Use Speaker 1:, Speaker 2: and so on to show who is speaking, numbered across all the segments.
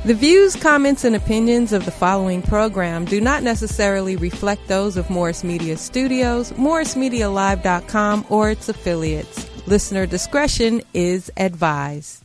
Speaker 1: The views, comments, and opinions of the following program do not necessarily reflect those of Morris Media Studios, MorrisMediaLive.com, or its affiliates. Listener discretion is advised.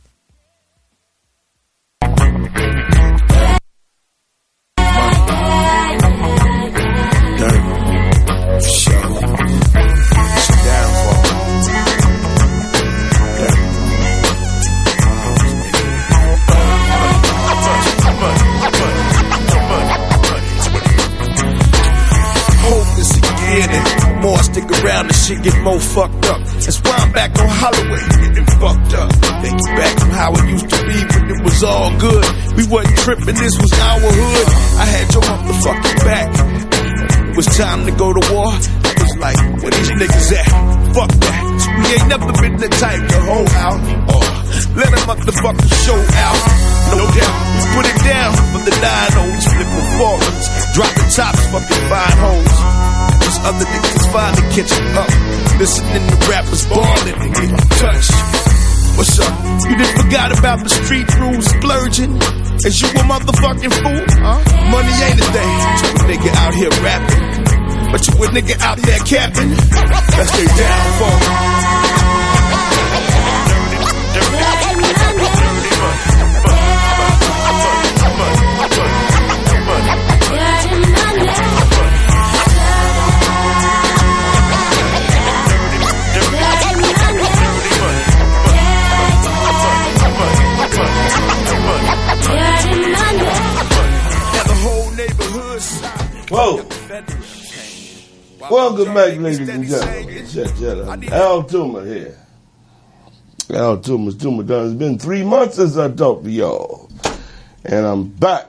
Speaker 2: More stick around and shit get more fucked up. That's why I'm back on Holloway getting fucked up. Take you back from how it used to be when it was all good. We wasn't tripping, this was our hood. I had your motherfucking back. It was time to go to war. I was like, where these niggas at? Fuck that. We ain't never been the type to hold out or let a motherfucking show out. No doubt, we put it down for the 9-0s, flipping forwards, dropping tops, fucking fine hoes. These other niggas finally catching up, listening to rappers ballin' and getting touched. What's up? You done forgot about the street rules splurging? Is you a motherfucking fool? Money ain't a thing. You a nigga out here rapping, but you a nigga out there capping. That's their downfall.
Speaker 3: Whoa. Welcome back, ladies and gentlemen. Shut up. Al Toomer here. Al Toomer's Toomer Done. It's been 3 months since I talked to y'all. And I'm back.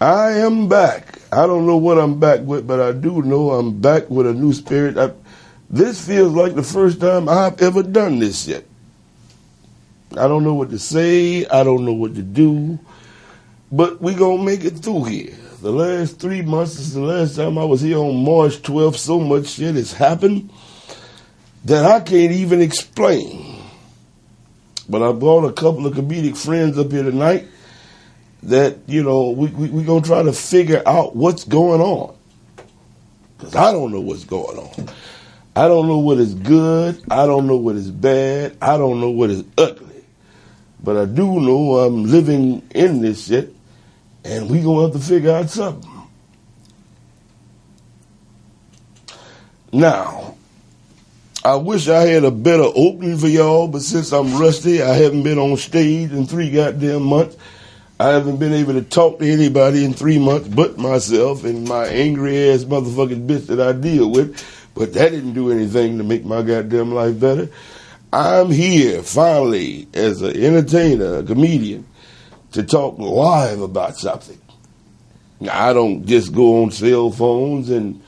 Speaker 3: I am back. I don't know what I'm back with, but I do know I'm back with a new spirit. This feels like the first time I've ever done this yet. I don't know what to say. I don't know what to do. But we gonna make it through here. The last 3 months since the last time I was here on March 12th, so much shit has happened that I can't even explain. But I brought a couple of comedic friends up here tonight that, you know, we gonna try to figure out what's going on. Because I don't know what's going on. I don't know what is good. I don't know what is bad. I don't know what is ugly. But I do know I'm living in this shit. And we gonna have to figure out something. Now, I wish I had a better opening for y'all, but since I'm rusty, I haven't been on stage in 3 goddamn months. I haven't been able to talk to anybody in 3 months but myself and my angry ass motherfucking bitch that I deal with. But that didn't do anything to make my goddamn life better. I'm here, finally, as an entertainer, a comedian, to talk live about something. Now, I don't just go on cell phones and,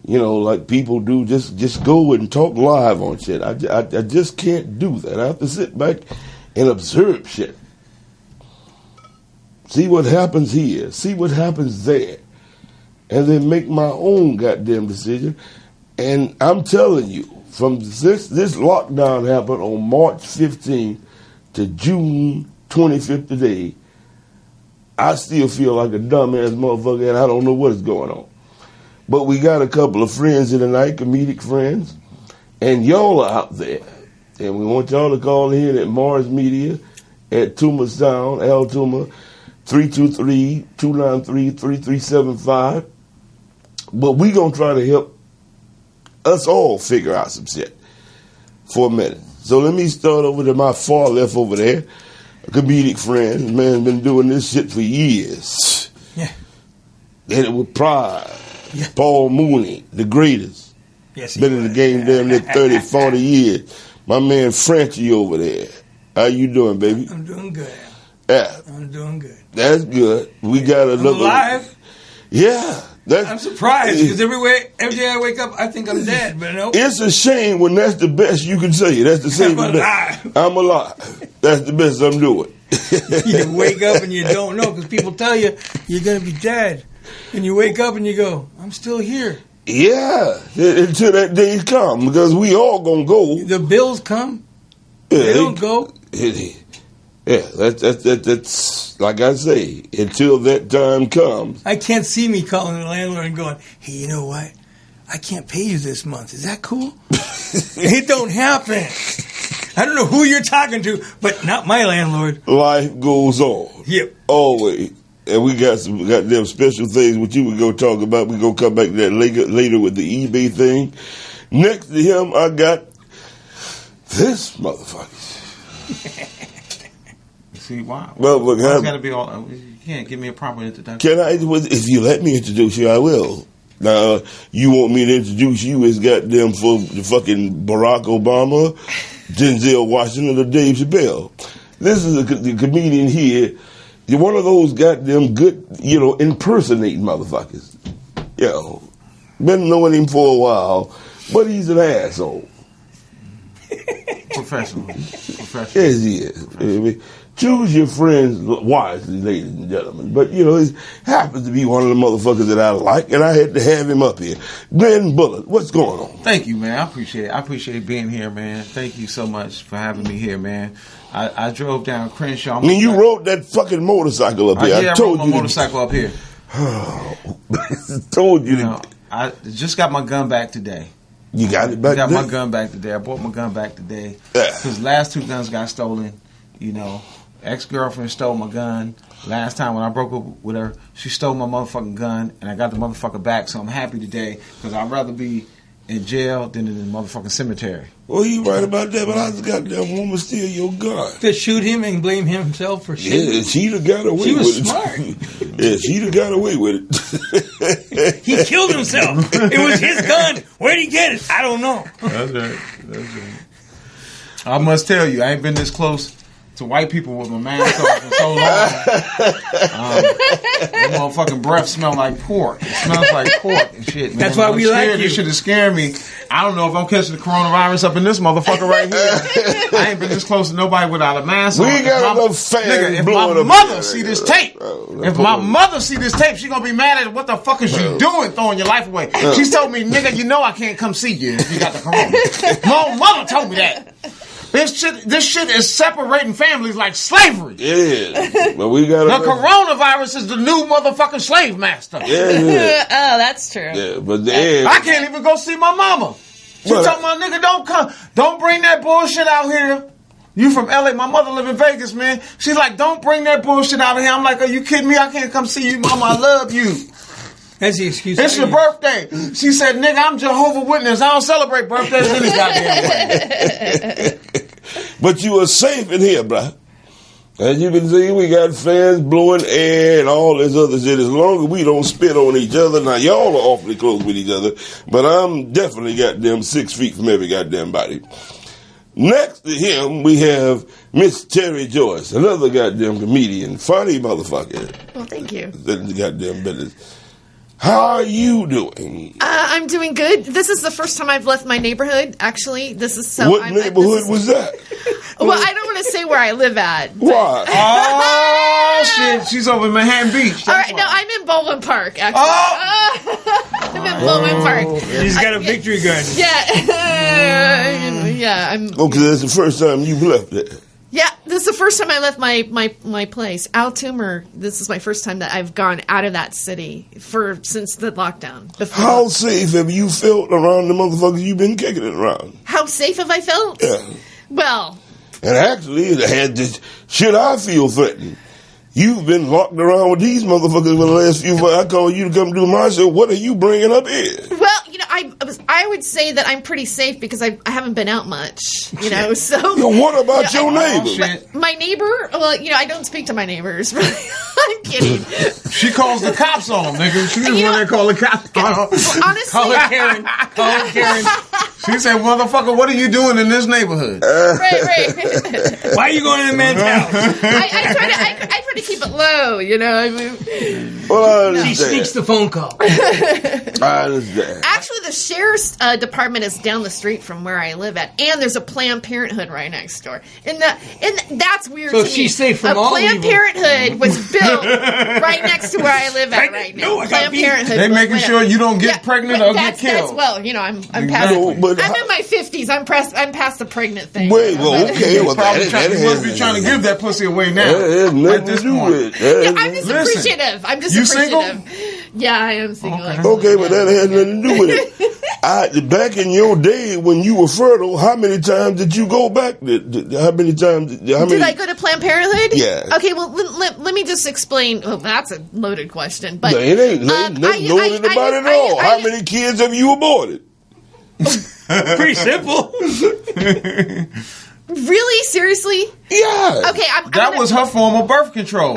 Speaker 3: you know, like people do, just go and talk live on shit. I just can't do that. I have to sit back and observe shit. See what happens here, see what happens there, and then make my own goddamn decision. And I'm telling you, from this lockdown happened on March 15th to June 25th today, I still feel like a dumbass motherfucker and I don't know what is going on. But we got a couple of friends here tonight, comedic friends, and y'all are out there. And we want y'all to call in at Morris Media, at Toomer Sound, Al Toomer, 323-293-3375. But we going to try to help us all figure out some shit for a minute. So let me start over to my far left over there, a comedic friend. Man, been doing this shit for years.
Speaker 4: Yeah.
Speaker 3: Did it with pride.
Speaker 4: Yeah.
Speaker 3: Paul Mooney, the greatest.
Speaker 4: Yes,
Speaker 3: been in the game damn near 30, 40 years. My man Frenchie over there. How you doing, baby?
Speaker 4: I'm doing good.
Speaker 3: Yeah.
Speaker 4: I'm doing good.
Speaker 3: That's good. We got another.
Speaker 4: I'm alive.
Speaker 3: Yeah.
Speaker 4: I'm surprised because every day I wake up, I think I'm dead, but no.
Speaker 3: It's a shame when that's the best you can say. That's the same.
Speaker 4: I'm alive.
Speaker 3: I'm alive. That's the best I'm doing.
Speaker 4: You wake up and you don't know because people tell you you're going to be dead. And you wake up and you go, I'm still here.
Speaker 3: Yeah, until that day come because we all going to go.
Speaker 4: The bills come.
Speaker 3: Yeah,
Speaker 4: they don't go.
Speaker 3: Yeah, that's like I say, until that time comes.
Speaker 4: I can't see me calling the landlord and going, hey, you know what? I can't pay you this month. Is that cool? It don't happen. I don't know who you're talking to, but not my landlord.
Speaker 3: Life goes on.
Speaker 4: Yep.
Speaker 3: Always. And we got some goddamn special things which you would go talk about. We're going to come back to that later with the eBay thing. Next to him, I got this motherfucker.
Speaker 5: See, why?
Speaker 3: Well, look,
Speaker 5: it's got to be all. You can't give me a proper introduction.
Speaker 3: Can I? If you let me introduce you, I will. Now, you want me to introduce you as goddamn for the fucking Barack Obama, Denzel Washington, or Dave Chappelle. This is the comedian here. You're one of those goddamn good, impersonating motherfuckers. Been knowing him for a while, but he's an asshole.
Speaker 5: Professional.
Speaker 3: Yes, he is. Choose your friends wisely, ladies and gentlemen. But, it happens to be one of the motherfuckers that I like, and I had to have him up here. Glenn Bullitt, what's going on?
Speaker 5: Thank you, man. I appreciate it. I appreciate being here, man. Thank you so much for having me here, man. I drove down Crenshaw.
Speaker 3: You rode that fucking motorcycle up here.
Speaker 5: I told you. Motorcycle up here.
Speaker 3: Told you.
Speaker 5: I just got my gun back today.
Speaker 3: You got it back today?
Speaker 5: I got my gun back today. I bought my gun back today. Because last two guns got stolen, Ex-girlfriend stole my gun. Last time when I broke up with her, she stole my motherfucking gun, and I got the motherfucker back, so I'm happy today, because I'd rather be in jail than in the motherfucking cemetery.
Speaker 3: Well, you right about that, but I just got that woman steal your gun.
Speaker 4: To shoot him and blame himself for shooting?
Speaker 3: Yeah, she'd have got away with it.
Speaker 4: She was smart.
Speaker 3: Yeah, she'd have got away with it.
Speaker 4: He killed himself. It was his gun. Where'd he get it? I don't know.
Speaker 5: That's right. I must tell you, I ain't been this close to white people with my mask on for so long. That motherfucking breath smell like pork. It smells like pork and shit, man.
Speaker 4: That's why we like you.
Speaker 5: This shit is scaring me. I don't know if I'm catching the coronavirus up in this motherfucker right here. I ain't been this close to nobody without a mask on.
Speaker 3: We got enough fans blowing
Speaker 5: up. If my mother see this tape, she gonna be mad at what the fuck is you doing throwing your life away. She told me, nigga, I can't come see you if you got the corona. My own mother told me that. This shit is separating families like slavery.
Speaker 3: It is. But we got
Speaker 5: the coronavirus is the new motherfucking slave master.
Speaker 3: Yeah.
Speaker 1: Oh, that's true.
Speaker 3: Yeah, but
Speaker 5: I can't even go see my mama. She told my nigga, don't bring that bullshit out here. You from LA? My mother live in Vegas, man. She's like, don't bring that bullshit out here. I'm like, are you kidding me? I can't come see you, mama. I love you.
Speaker 4: That's the excuse.
Speaker 5: It's your birthday. She said, nigga, I'm Jehovah's Witness. I don't celebrate birthdays any goddamn way.
Speaker 3: But you are safe in here, bruh. As you can see, we got fans blowing air and all this other shit. As long as we don't spit on each other. Now, y'all are awfully close with each other, but I'm definitely goddamn 6 feet from every goddamn body. Next to him, we have Miss Terry Joyce, another goddamn comedian. Funny motherfucker.
Speaker 6: Well, thank you.
Speaker 3: That's the goddamn business. How are you doing?
Speaker 6: I'm doing good. This is the first time I've left my neighborhood, actually.
Speaker 3: What neighborhood was that?
Speaker 6: Well, I don't want to say where I live at.
Speaker 3: Why?
Speaker 5: Oh, shit. She's over in Manhattan Beach.
Speaker 6: All right, no, I'm in Baldwin Park, actually. Oh. I'm in Baldwin Park.
Speaker 4: He's got a victory garden.
Speaker 6: Yeah. Yeah, I'm...
Speaker 3: Okay, that's the first time you've left it.
Speaker 6: Yeah, this is the first time I left my place. Toomer, this is my first time that I've gone out of that city since the lockdown.
Speaker 3: How safe have you felt around the motherfuckers you've been kicking it around?
Speaker 6: How safe have I felt?
Speaker 3: Yeah.
Speaker 6: Well...
Speaker 3: And actually, it had this shit I feel threatened. You've been locked around with these motherfuckers for the last few months. I called you to come do my show. What are you bringing up here?
Speaker 6: Well, I would say that I'm pretty safe because I haven't been out much, so...
Speaker 3: What about your neighbor?
Speaker 6: My neighbor? Well, I don't speak to my neighbors. I'm kidding.
Speaker 5: She calls the cops on them, nigga. She just want to call the cops on them.
Speaker 6: Honestly...
Speaker 5: Call her Karen. She said, motherfucker, what are you doing in this neighborhood?
Speaker 6: Right.
Speaker 4: Why are you going to the man's house?
Speaker 6: I try to keep it low,
Speaker 3: Well,
Speaker 4: she sneaks the phone call.
Speaker 3: I understand.
Speaker 6: Actually, the sheriff's department is down the street from where I live at, and there's a Planned Parenthood right next door. And that's weird to me.
Speaker 4: So she's safe from all
Speaker 6: Planned
Speaker 4: evil.
Speaker 6: Parenthood was built right next to where I live at right now.
Speaker 4: No, I got
Speaker 6: Planned Parenthood.
Speaker 5: They making sure you don't get pregnant or get killed.
Speaker 6: I'm past.
Speaker 3: But
Speaker 6: I'm in my 50s. I'm past the pregnant thing.
Speaker 3: Wait, well, okay. Well,
Speaker 5: He must be trying to give that pussy away now.
Speaker 3: At this point.
Speaker 6: Yeah, I'm just appreciative. I'm just appreciative.
Speaker 5: Single?
Speaker 6: Yeah, I am single.
Speaker 3: Okay, but that has nothing to do with it. Back in your day when you were fertile, how many times did you go back? How many times? Did
Speaker 6: I go to Planned Parenthood?
Speaker 3: Yeah.
Speaker 6: Okay, well, let me just explain. Oh, that's a loaded question. But
Speaker 3: no, it ain't loaded about it at all. How many kids have you aborted?
Speaker 4: Pretty simple.
Speaker 6: Really? Seriously?
Speaker 3: Yeah.
Speaker 6: Okay,
Speaker 5: that was her form of birth control.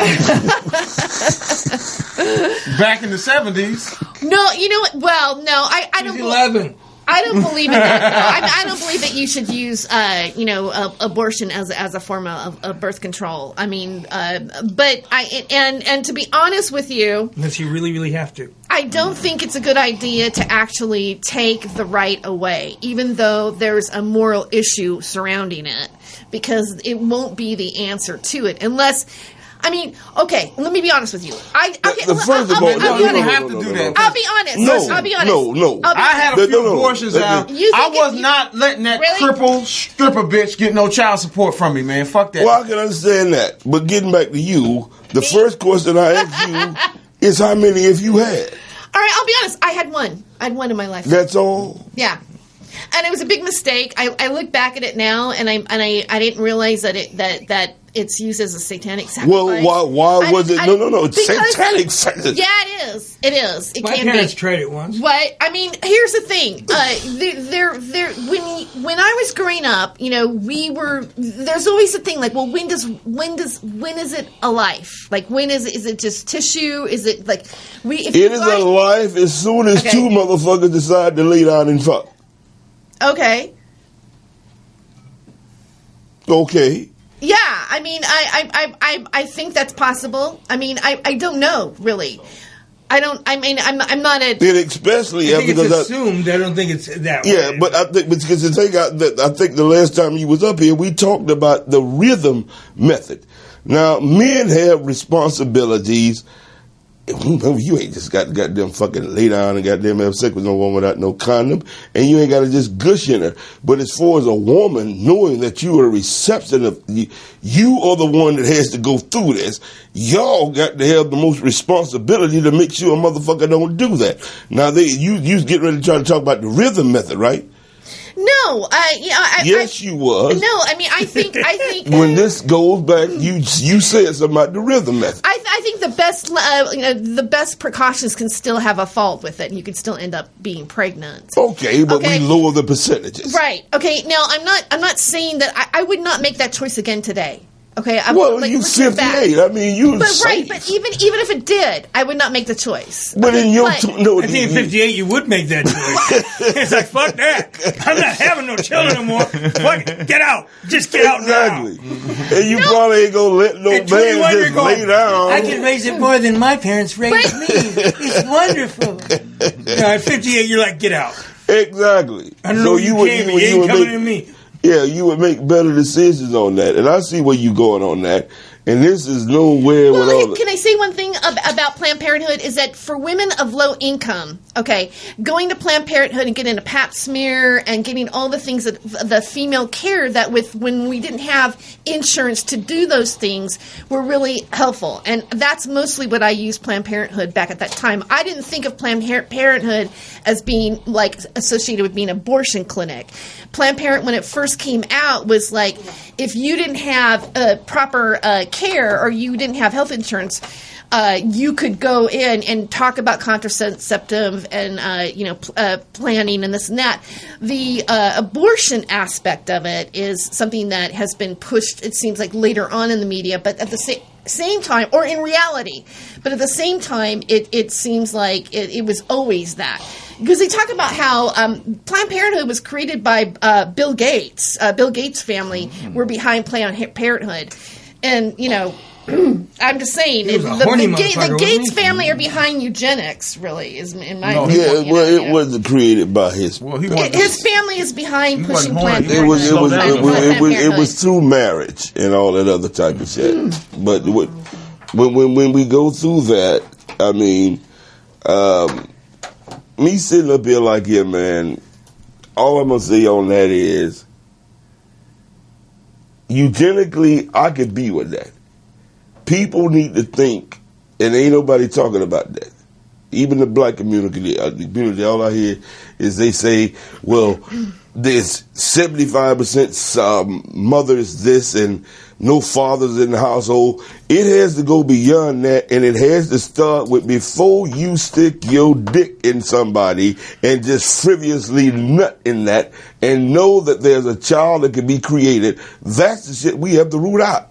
Speaker 5: Back in the 70s.
Speaker 6: No, you know what? Well, no, I don't.
Speaker 4: 11.
Speaker 6: I don't believe in that. I don't believe that you should use, abortion as a form of birth control. I mean, but and to be honest with you,
Speaker 4: unless you really, really have to,
Speaker 6: I don't think it's a good idea to actually take the right away, even though there's a moral issue surrounding it, because it won't be the answer to it unless. I mean, okay, let me be honest with you.
Speaker 3: First of all,
Speaker 5: you don't have to do that.
Speaker 6: I'll be honest. I'll be honest.
Speaker 3: No.
Speaker 5: I had a few abortions out. I was not letting that crippled stripper bitch get no child support from me, man. Fuck that.
Speaker 3: Well, I can understand that. But getting back to you, the first question I asked you is how many have you had?
Speaker 6: All right, I'll be honest. I had one. I had one in my life.
Speaker 3: That's all?
Speaker 6: Yeah. And it was a big mistake. I look back at it now, and I didn't realize that it's used as a satanic sacrifice.
Speaker 3: Well, why was it? No. It's satanic sacrifice.
Speaker 6: Yeah, it is. It is. It
Speaker 4: My
Speaker 6: can
Speaker 4: parents
Speaker 6: be.
Speaker 4: tried it once.
Speaker 6: What? I mean, here's the thing. When I was growing up, there's always a thing like, well, when is it a life? Like, when is it just tissue? Is it like it is a
Speaker 3: life as soon as two motherfuckers decide to lay down and fuck.
Speaker 6: Okay.
Speaker 3: Okay.
Speaker 6: Yeah, I mean, I think that's possible. I mean, I don't know really. I'm not a.
Speaker 3: And especially
Speaker 4: I think
Speaker 3: because
Speaker 4: it's assumed. I don't think it's that way.
Speaker 3: Yeah, but I think because the thing I think the last time you was up here, we talked about the rhythm method. Now, men have responsibilities. You ain't just got to goddamn fucking lay down and goddamn have sex with no woman without no condom, and you ain't got to just gush in her. But as far as a woman knowing that you are a reception you are the one that has to go through this, y'all got to have the most responsibility to make sure a motherfucker don't do that. Now, you get ready to try to talk about the rhythm method, right?
Speaker 6: No,
Speaker 3: yes, you was.
Speaker 6: No, I mean, I think
Speaker 3: when this goes back, you said something about the rhythm method.
Speaker 6: I think the best precautions can still have a fault with it, and you can still end up being pregnant.
Speaker 3: Okay, but we lower the percentages.
Speaker 6: Right. Okay. Now, I'm not saying that I would not make that choice again today. Okay.
Speaker 3: You 58. I mean, you.
Speaker 6: But safe. But even if it did, I would not make the choice.
Speaker 3: But in your
Speaker 4: I think at 58 you would make that choice. It's like, fuck that. I'm not having no children anymore. Fuck it. Get out. Just get out now.
Speaker 3: Exactly. And you probably ain't gonna let no man just lay down.
Speaker 4: I can raise it more than my parents raised me. It's wonderful. At 58 you're like, get out.
Speaker 3: Exactly.
Speaker 4: I don't know you ain't coming to me.
Speaker 3: Yeah, you would make better decisions on that. And I see where you're going on that. And this is nowhere with all
Speaker 6: Can I say one thing about Planned Parenthood is that for women of low income, going to Planned Parenthood and getting a pap smear and getting all the things that the female care that when we didn't have insurance to do those things were really helpful. And that's mostly what I used Planned Parenthood back at that time. I didn't think of Planned Parenthood as being like associated with being an abortion clinic. Planned Parenthood, when it first came out, was like if you didn't have proper care or you didn't have health insurance, you could go in and talk about contraceptive and planning and this and that. The abortion aspect of it is something that has been pushed, it seems like, later on in the media, but at the same time, or in reality, but at the same time, it seems like it was always that. Because they talk about how Planned Parenthood was created by Bill Gates. Bill Gates' family were behind Planned Parenthood. And, I'm just saying, the Gates family are behind eugenics, really, is in my opinion.
Speaker 3: Yeah, well, it wasn't created by his...
Speaker 6: his family is behind pushing Planned Parenthood.
Speaker 3: It was through marriage and all that other type of shit. But when we go through that, I mean... me sitting up here like, yeah, man, all I'm gonna say on that is, eugenically, I could be with that. People need to think, and ain't nobody talking about that. Even the black community, all I hear is they say, well, there's 75% mothers this and no fathers in the household. It has to go beyond that, and it has to start with before you stick your dick in somebody and just frivolously nut in that and know that there's a child that can be created. That's the shit we have to root out.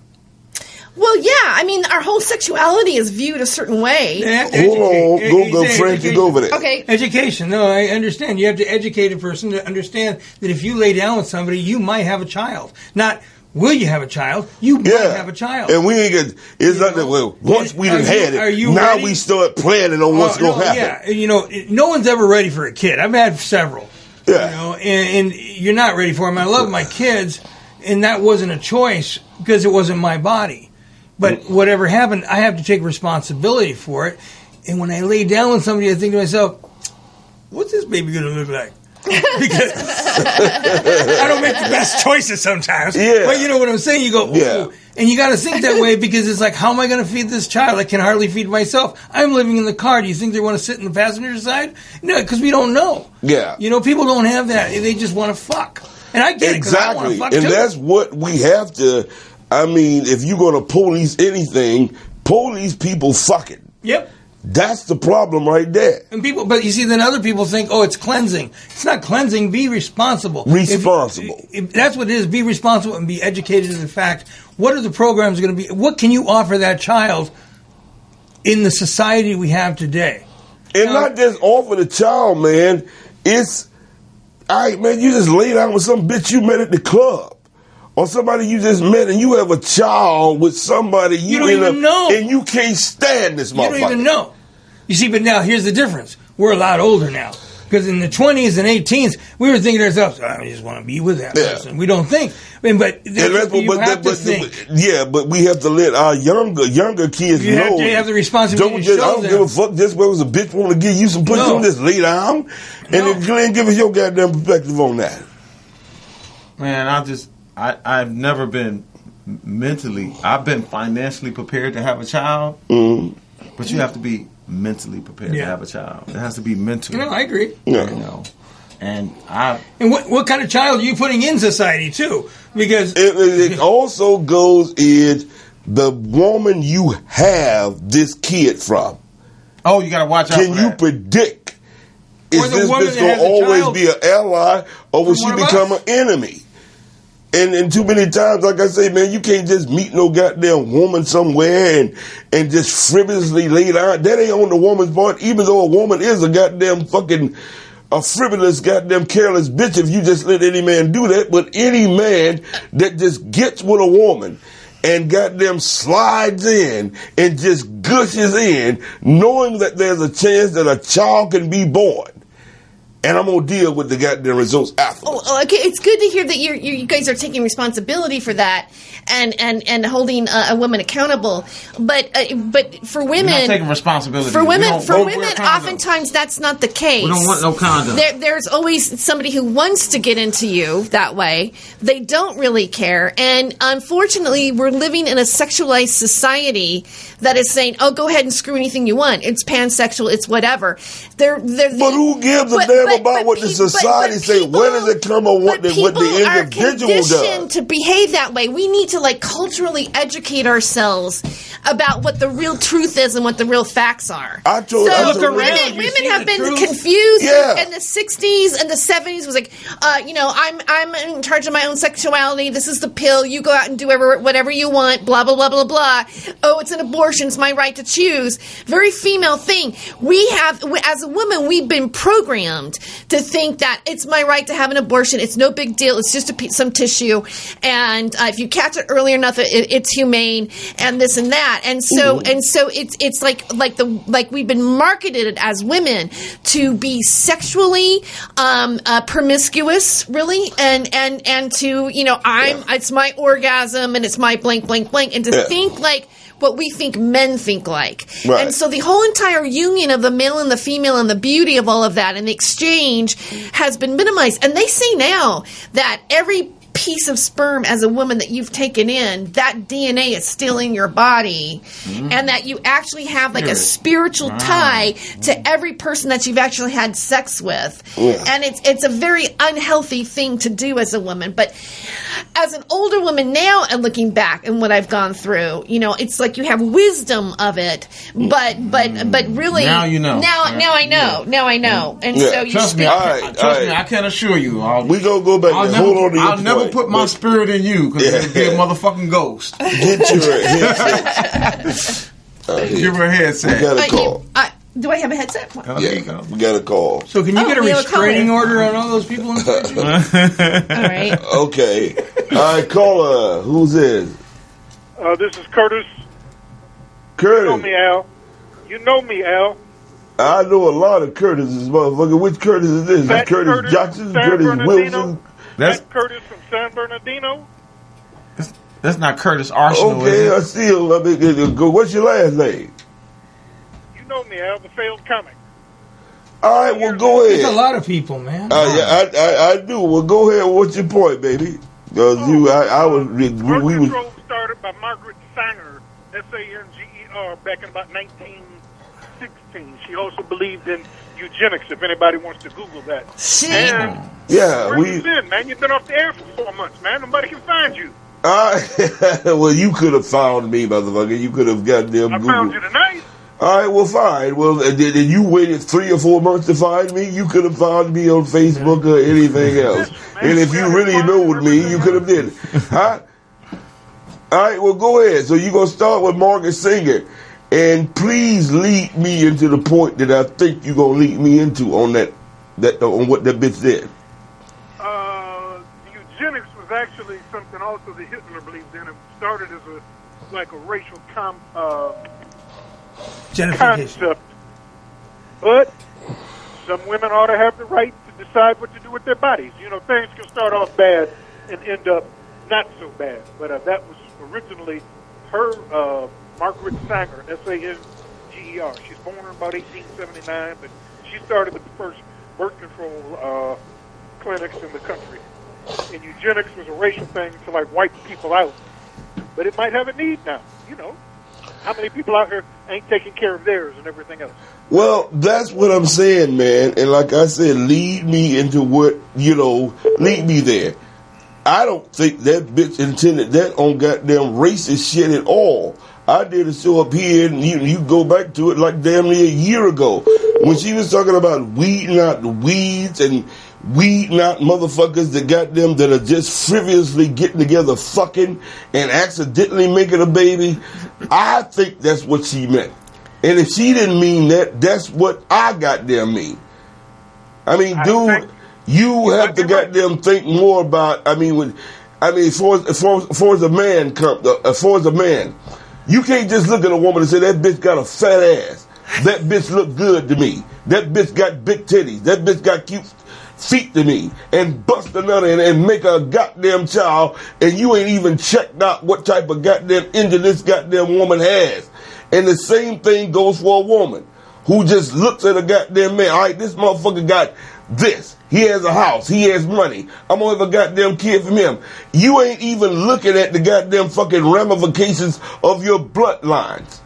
Speaker 6: Well, yeah, I mean, our whole sexuality is viewed a certain way.
Speaker 3: Hold on, go, Frankie, go over there.
Speaker 6: Okay.
Speaker 4: Education. No, I understand. You have to educate a person to understand that if you lay down with somebody, you might have a child. Not, will you have a child? You might have a child.
Speaker 3: And we ain't get, it's not that, well, once we done had it, now
Speaker 4: ready?
Speaker 3: We start planning on what's going to happen.
Speaker 4: Yeah, no one's ever ready for a kid. I've had several.
Speaker 3: Yeah.
Speaker 4: And you're not ready for them. I love my kids, and that wasn't a choice because it wasn't my body. But whatever happened, I have to take responsibility for it. And when I lay down with somebody, I think to myself, what's this baby going to look like? Because I don't make the best choices sometimes.
Speaker 3: Yeah.
Speaker 4: But you know what I'm saying? You go, ooh.
Speaker 3: Yeah.
Speaker 4: And you got to think that way because it's like, how am I going to feed this child? I can hardly feed myself. I'm living in the car. Do you think they want to sit in the passenger side? No, because we don't know.
Speaker 3: Yeah.
Speaker 4: People don't have that. They just want to fuck. And I get it because I want to fuck
Speaker 3: and
Speaker 4: too.
Speaker 3: That's what we have to, I mean, if you're going to police anything, police people fucking.
Speaker 4: Yep.
Speaker 3: That's the problem right there.
Speaker 4: And but you see, then other people think, oh, it's cleansing. It's not cleansing. Be responsible.
Speaker 3: Responsible.
Speaker 4: If that's what it is. Be responsible and be educated in the fact. What are the programs going to be? What can you offer that child in the society we have today?
Speaker 3: And not just offer the child, man. It's, all right, man, you just lay down with some bitch you met at the club. Or somebody you just met and you have a child with somebody you
Speaker 4: don't even know.
Speaker 3: And you can't stand this motherfucker.
Speaker 4: You don't even know. You see, but now here's the difference. We're a lot older now. Because in the 20s and 18s, we were thinking to ourselves, I just want to be with that person. We don't think. I mean, but you have to think.
Speaker 3: Yeah, but we have to let our younger kids know.
Speaker 4: You have the responsibility
Speaker 3: I don't give a fuck just because a bitch want to give you some pussy, don't just lay down. And then you ain't give us your goddamn perspective on that.
Speaker 5: Man, I've never been mentally, I've been financially prepared to have a child, but you have to be mentally prepared to have a child. It has to be mental.
Speaker 4: I agree.
Speaker 3: Yeah.
Speaker 5: And
Speaker 4: what kind of child are you putting in society too? Because
Speaker 3: it also goes in the woman you have this kid from.
Speaker 5: Oh, you got to watch out.
Speaker 3: Can you predict? Is this bitch going to always be an ally, or will she become an enemy? And too many times, like I say, man, you can't just meet no goddamn woman somewhere and just frivolously lay down. That ain't on the woman's part, even though a woman is a goddamn fucking a frivolous, goddamn careless bitch if you just let any man do that. But any man that just gets with a woman and goddamn slides in and just gushes in, knowing that there's a chance that a child can be born. And I'm going to deal with the goddamn results afterwards.
Speaker 6: Oh, okay. It's good to hear that you guys are taking responsibility for that and holding a woman accountable. But for women,
Speaker 5: we're not taking responsibility.
Speaker 6: For women, oftentimes that's not the case.
Speaker 5: We don't want no condom.
Speaker 6: There's always somebody who wants to get into you that way. They don't really care, and unfortunately, we're living in a sexualized society that is saying, "Oh, go ahead and screw anything you want. It's pansexual. It's whatever."
Speaker 3: But who gives a damn about what the society say? Where does it come on what the individual
Speaker 6: are
Speaker 3: does?
Speaker 6: To behave that way, we need to culturally educate ourselves about what the real truth is and what the real facts are. Women have been confused in the 60s and the 70s. Was like, I'm in charge of my own sexuality. This is the pill. You go out and do whatever you want. Blah blah blah blah blah. Oh, it's an abortion. It's my right to choose. Very female thing. We have, as a woman, we've been programmed to think that it's my right to have an abortion. It's no big deal. It's just some tissue, and if you catch it early enough, it's humane, and this and that, and so it's like we've been marketed as women to be sexually promiscuous, really, and to it's my orgasm and it's my blank blank blank, and to think like what we think men think like. Right. And so the whole entire union of the male and the female and the beauty of all of that and the exchange exchange has been minimized. And they say now that every piece of sperm as a woman that you've taken in, that DNA is still in your body, and that you actually have like a spiritual tie to every person that you've actually had sex with. And it's a very unhealthy thing to do as a woman. But as an older woman now, and looking back and what I've gone through, it's like you have wisdom of it, but really
Speaker 5: now you know.
Speaker 6: Now I know. Now I know. And so you
Speaker 5: trust me, I can assure you.
Speaker 3: We gonna go back and hold on to your
Speaker 5: I'll never put my spirit in you because it'll be a motherfucking ghost.
Speaker 3: Get your headset.
Speaker 5: Give her a headset.
Speaker 3: We got a call.
Speaker 6: Do I have a headset?
Speaker 3: Yeah, we got a call.
Speaker 4: So can you get a restraining order on all those people in prison?
Speaker 6: All right.
Speaker 3: Okay. All right, caller. Who's this?
Speaker 7: This is Curtis.
Speaker 3: Curtis.
Speaker 7: You know me, Al.
Speaker 3: I know a lot of Curtises, motherfucker. Which Curtis is this?
Speaker 7: That
Speaker 3: Curtis Jackson?
Speaker 7: San
Speaker 3: Curtis
Speaker 7: Bernardino?
Speaker 3: Wilson?
Speaker 7: That's Curtis from San Bernardino.
Speaker 5: That's not Curtis Arsenal.
Speaker 3: Okay,
Speaker 5: is it?
Speaker 3: What's your last name?
Speaker 7: You know me, Al, the failed comic.
Speaker 3: All right, well, go ahead.
Speaker 4: There's a lot of people, man.
Speaker 3: Yeah, I do. Well, go ahead. What's your point, baby? Because
Speaker 7: Birth control started by Margaret Sanger, Sanger, back in about 1916. She also believed in eugenics, if anybody wants to Google that. And where you been, man? You've been off the air for 4 months, man. Nobody can find you.
Speaker 3: Well, you could have found me, motherfucker. You could have gotten them.
Speaker 7: I found you tonight.
Speaker 3: All right, well, fine. Well, did you waited 3 or 4 months to find me? You could have found me on Facebook or anything else. And if you really know me, you could have did it. Huh? All right, well, go ahead. So you're going to start with Margaret Sanger. And please lead me into the point that I think you're going to lead me into on on what that bitch did.
Speaker 7: Eugenics was actually something also that Hitler believed in. It started as a racial concept. But some women ought to have the right to decide what to do with their bodies. Things can start off bad and end up not so bad. But that was originally her, Margaret Sanger, Sanger. She's born in about 1879, but she started with the first birth control clinics in the country. And eugenics was a racial thing to wipe people out. But it might have a need now, How many people out here ain't taking care of theirs and everything else?
Speaker 3: Well, that's what I'm saying, man. And like I said, lead me into what, lead me there. I don't think that bitch intended that on goddamn racist shit at all. I did a show up here, and you go back to it like damn near a year ago when she was talking about weeding out the weeds and weeding out motherfuckers that are just frivolously getting together fucking and accidentally making a baby. I think that's what she meant. And if she didn't mean that, that's what I goddamn mean. I mean, dude, you have to goddamn think more about, as far as a man, you can't just look at a woman and say, that bitch got a fat ass. That bitch look good to me. That bitch got big titties. That bitch got cute feet to me. And bust a nut in and make a goddamn child, and you ain't even checked out what type of goddamn engine this goddamn woman has. And the same thing goes for a woman who just looks at a goddamn man. All right, this motherfucker got this. He has a house. He has money. I'm going to have a goddamn kid from him. You ain't even looking at the goddamn fucking ramifications of your bloodlines.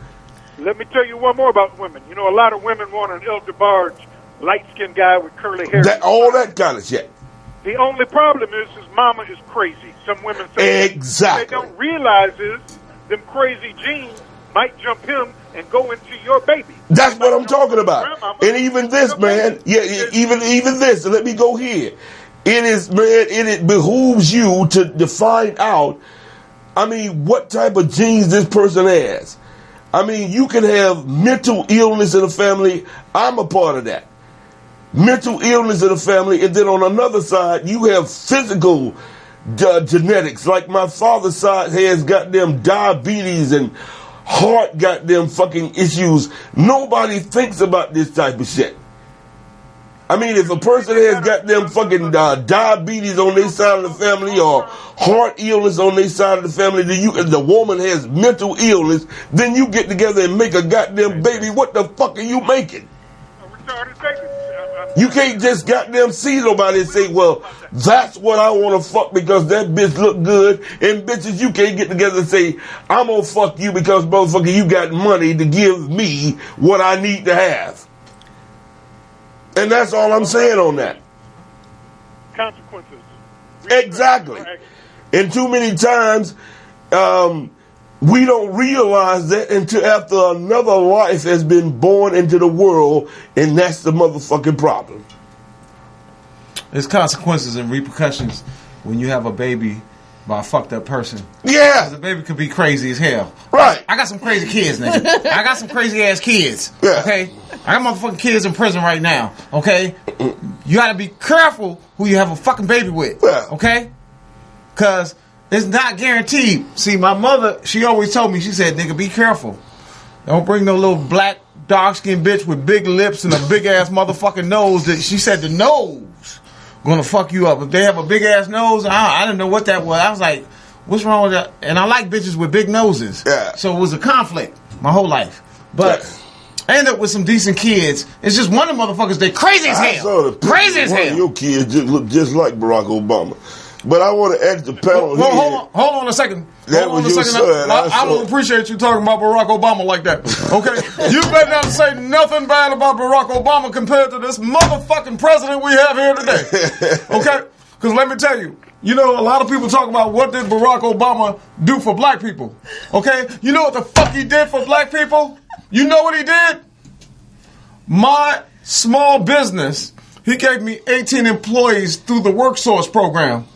Speaker 7: Let me tell you one more about women. A lot of women want an El DeBarge, light-skinned guy with curly hair.
Speaker 3: All that kind of shit.
Speaker 7: The only problem is his mama is crazy. Some women say
Speaker 3: exactly.
Speaker 7: What they don't realize is them crazy genes might jump him and go into your baby.
Speaker 3: That's what I'm talking about. And even this, man, even this, let me go here. It behooves you to find out, what type of genes this person has. You can have mental illness in a family. I'm a part of that. Mental illness in a family, and then on another side, you have physical genetics. Like my father's side has goddamn diabetes and heart goddamn fucking issues. Nobody thinks about this type of shit. If a person has goddamn fucking diabetes on their side of the family or heart illness on their side of the family, then the woman has mental illness, then you get together and make a goddamn baby. What the fuck are you making?
Speaker 7: A retarded baby.
Speaker 3: You can't just goddamn see nobody and say, well, that's what I want to fuck because that bitch look good. And bitches, you can't get together and say, I'm going to fuck you because, motherfucker, you got money to give me what I need to have. And that's all I'm saying on that.
Speaker 7: Consequences.
Speaker 3: Exactly. And too many times, we don't realize that until after another life has been born into the world, and that's the motherfucking problem.
Speaker 5: There's consequences and repercussions when you have a baby by a fucked up person.
Speaker 3: Yeah.
Speaker 5: The baby could be crazy as hell.
Speaker 3: Right.
Speaker 5: I got some crazy kids, nigga. I got some crazy ass kids.
Speaker 3: Yeah.
Speaker 5: Okay? I got motherfucking kids in prison right now. Okay? You gotta be careful who you have a fucking baby with.
Speaker 3: Yeah.
Speaker 5: Okay? Because it's not guaranteed. See, my mother, she always told me, she said, nigga, be careful. Don't bring no little black, dark-skinned bitch with big lips and a big-ass motherfucking nose. That she said the nose gonna fuck you up. If they have a big-ass nose, I didn't know what that was. I was like, what's wrong with that? And I like bitches with big noses. Yeah. So it was a conflict my whole life. But I ended up with some decent kids. It's just one of the motherfuckers, they crazy as hell. Crazy as hell.
Speaker 3: One of your kids just look just like Barack Obama. But I want to ask the panel here.
Speaker 5: Hold on a second.
Speaker 3: That was your son.
Speaker 5: I don't appreciate you talking about Barack Obama like that. Okay? You better not say nothing bad about Barack Obama compared to this motherfucking president we have here today. Okay? Because let me tell you, you know, a lot of people talk about what did Barack Obama do for black people. Okay? You know what the fuck he did for black people? You know what he did? My small business, he gave me 18 employees through the WorkSource program.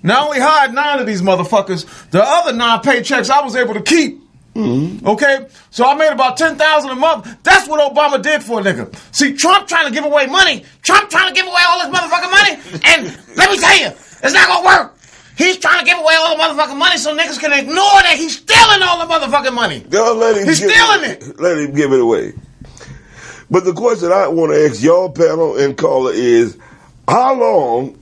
Speaker 5: Not only hired 9 of these motherfuckers, the other 9 paychecks I was able to keep. Mm-hmm. Okay? So I made about $10,000 a month. That's what Obama did for a nigga. See, Trump trying to give away money. Trump trying to give away all this motherfucking money. And let me tell you, it's not going to work. He's trying to give away all the motherfucking money so niggas can ignore that he's stealing all the motherfucking money. He's stealing it.
Speaker 3: Let him give it away. But the question I want to ask y'all panel and caller is, how long,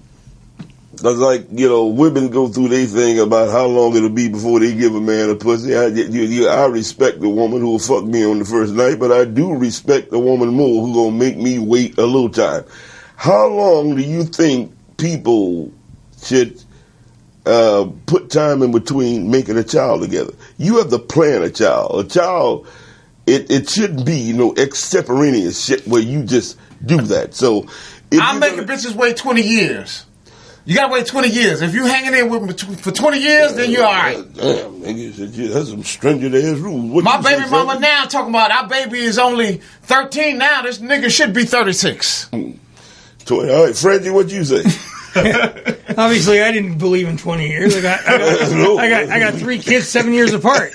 Speaker 3: like, you know, women go through their thing about how long it'll be before they give a man a pussy. I respect the woman who will fuck me on the first night, but I do respect the woman more who gonna make me wait a little time. How long do you think people should put time in between making a child together? You have to plan a child. A child, it shouldn't be, you know, extemporaneous shit where you just do that. So
Speaker 5: I'm making bitches wait 20 years. You gotta wait 20 years. If you hanging in with me for 20 years, then you're all right.
Speaker 3: Damn, nigga, that's some stringent ass rules.
Speaker 5: My baby mama now talking about our baby is only 13 now. This nigga should be 36.
Speaker 3: 20. All right, Freddie, what you say?
Speaker 4: Obviously, I didn't believe in 20 years. I got 3 kids 7 years apart.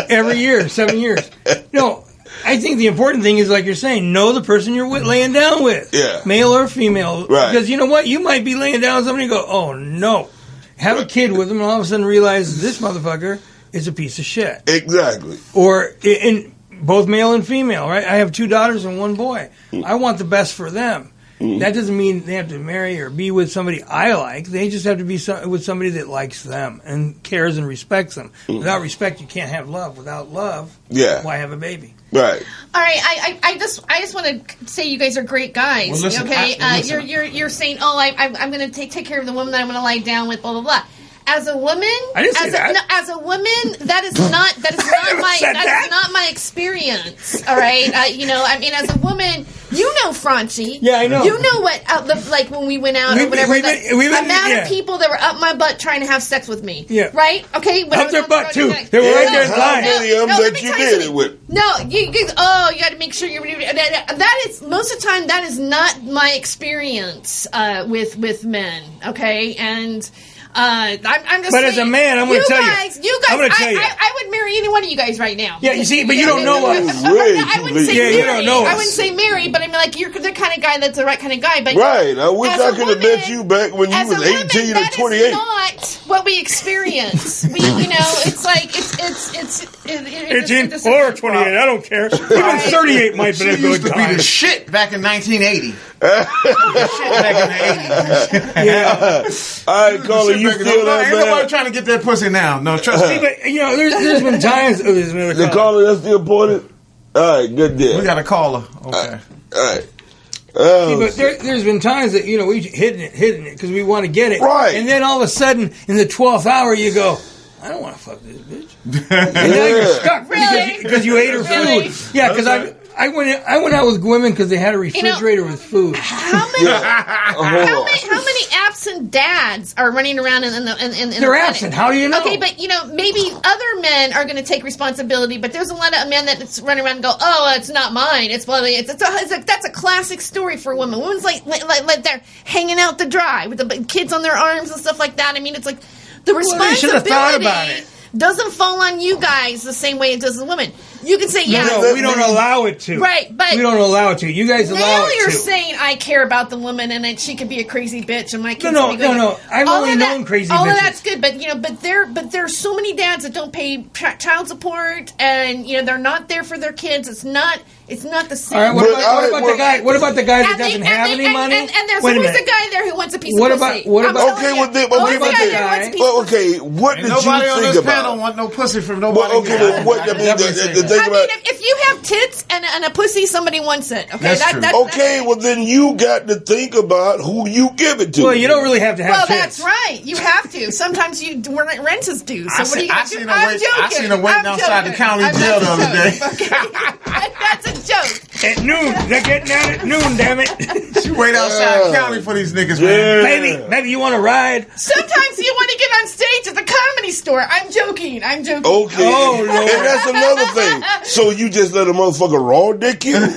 Speaker 4: Every year, 7 years. No, I think the important thing is, like you're saying, know the person you're laying down with.
Speaker 3: Yeah.
Speaker 4: Male or female.
Speaker 3: Right.
Speaker 4: Because you know what? You might be laying down with somebody and go, oh, no. Have a kid with them and all of a sudden realize this motherfucker is a piece of shit.
Speaker 3: Exactly.
Speaker 4: Or in both male and female, right? I have 2 daughters and 1 boy. I want the best for them. That doesn't mean they have to marry or be with somebody I like. They just have to be with somebody that likes them and cares and respects them. Without respect, you can't have love. Without love, why have a baby?
Speaker 3: Right.
Speaker 6: All right. I just want to say you guys are great guys. Well, listen, okay. You're saying, oh, I'm going to take care of the woman that I'm going to lie down with. Blah blah blah. As a woman, as a woman, that is not my experience. All right, you know, I mean, as a woman, you know, Franchi.
Speaker 4: Yeah, I know.
Speaker 6: You know what? Like when we went out or whatever, the amount of people that were up my butt trying to have sex with me. Yeah. Right. Okay.
Speaker 4: Up their butt too. They were right there lying.
Speaker 3: How many of them that you did it with?
Speaker 6: No, you got to make sure you're. That is most of the time. That is not my experience with men. Okay, and. I'm just
Speaker 4: but
Speaker 6: saying,
Speaker 4: as a man, I'm going to tell you.
Speaker 6: I'm going to tell you. I would marry any one of you guys right now.
Speaker 4: Yeah, you see, but you don't know us.
Speaker 6: I wouldn't say marry.
Speaker 4: You don't know us.
Speaker 6: I wouldn't say marry, but I mean, like, you're the kind of guy that's the right kind of guy. But
Speaker 3: right. I wish I could have met you back when you was 18 or 28.
Speaker 6: That is not what we experience. You know, it's like it's
Speaker 4: 18 or 28. I don't care. Even 38 might be a good
Speaker 5: used to
Speaker 4: time.
Speaker 5: be the shit back in 1980. Shit back in the 80s.
Speaker 3: Yeah. All right, caller, you still there,
Speaker 5: ain't nobody trying to get that pussy now. No, trust me.
Speaker 4: But, you know, there's been times.
Speaker 3: The caller that's still important. All right, good deal.
Speaker 5: We got a caller. Okay.
Speaker 3: All right. Oh,
Speaker 4: See, but there's been times that, we hitting it because we want to get it.
Speaker 3: Right.
Speaker 4: And then all of a sudden, in the 12th hour, you go, I don't want to fuck this bitch. And now you're stuck because you ate her food. Yeah, because I went out with women because they had a refrigerator with food.
Speaker 6: How many absent dads are running around in
Speaker 4: They're absent. How do you know?
Speaker 6: Okay, but maybe other men are going to take responsibility. But there's a lot of men that's running around and go, "Oh, it's not mine. It's that's a classic story for a woman. Women's like they're hanging out to dry with the kids on their arms and stuff like that. I mean, it's like the responsibility
Speaker 4: they should have thought about it.
Speaker 6: Doesn't fall on you guys the same way it does the women. You can say, yeah.
Speaker 4: No, we don't allow it to.
Speaker 6: Right, but
Speaker 4: we don't allow it to. You guys allow it to.
Speaker 6: Now you're saying I care about the woman and that she could be a crazy bitch and my kids.
Speaker 4: No. I've only known crazy bitches.
Speaker 6: All of that's good, but there's so many dads that don't pay child support and they're not there for their kids. It's not the same.
Speaker 4: All right, what about the guy that doesn't have any money?
Speaker 6: And there's always a guy there who wants a piece of pussy.
Speaker 3: What what do you think about?
Speaker 5: I don't want no pussy from nobody.
Speaker 6: If you have tits and a pussy, somebody wants it. Okay,
Speaker 3: that's true. Well then you got to think about who you give it to.
Speaker 4: Well, you don't really have to have tits.
Speaker 6: Well, that's right. You have to. Sometimes rent is due. So what are you going to do?
Speaker 5: I seen her waiting outside the county jail the other day.
Speaker 6: That's a joke.
Speaker 4: At noon. They're getting out at noon, damn it.
Speaker 5: She wait outside the county for these niggas, man.
Speaker 4: Maybe you want to ride.
Speaker 6: Sometimes you want to get on stage at the Comedy Store. I'm joking.
Speaker 3: Okay.
Speaker 4: Oh, Lord.
Speaker 3: And that's another thing. So you just let a motherfucker raw dick you?
Speaker 6: No,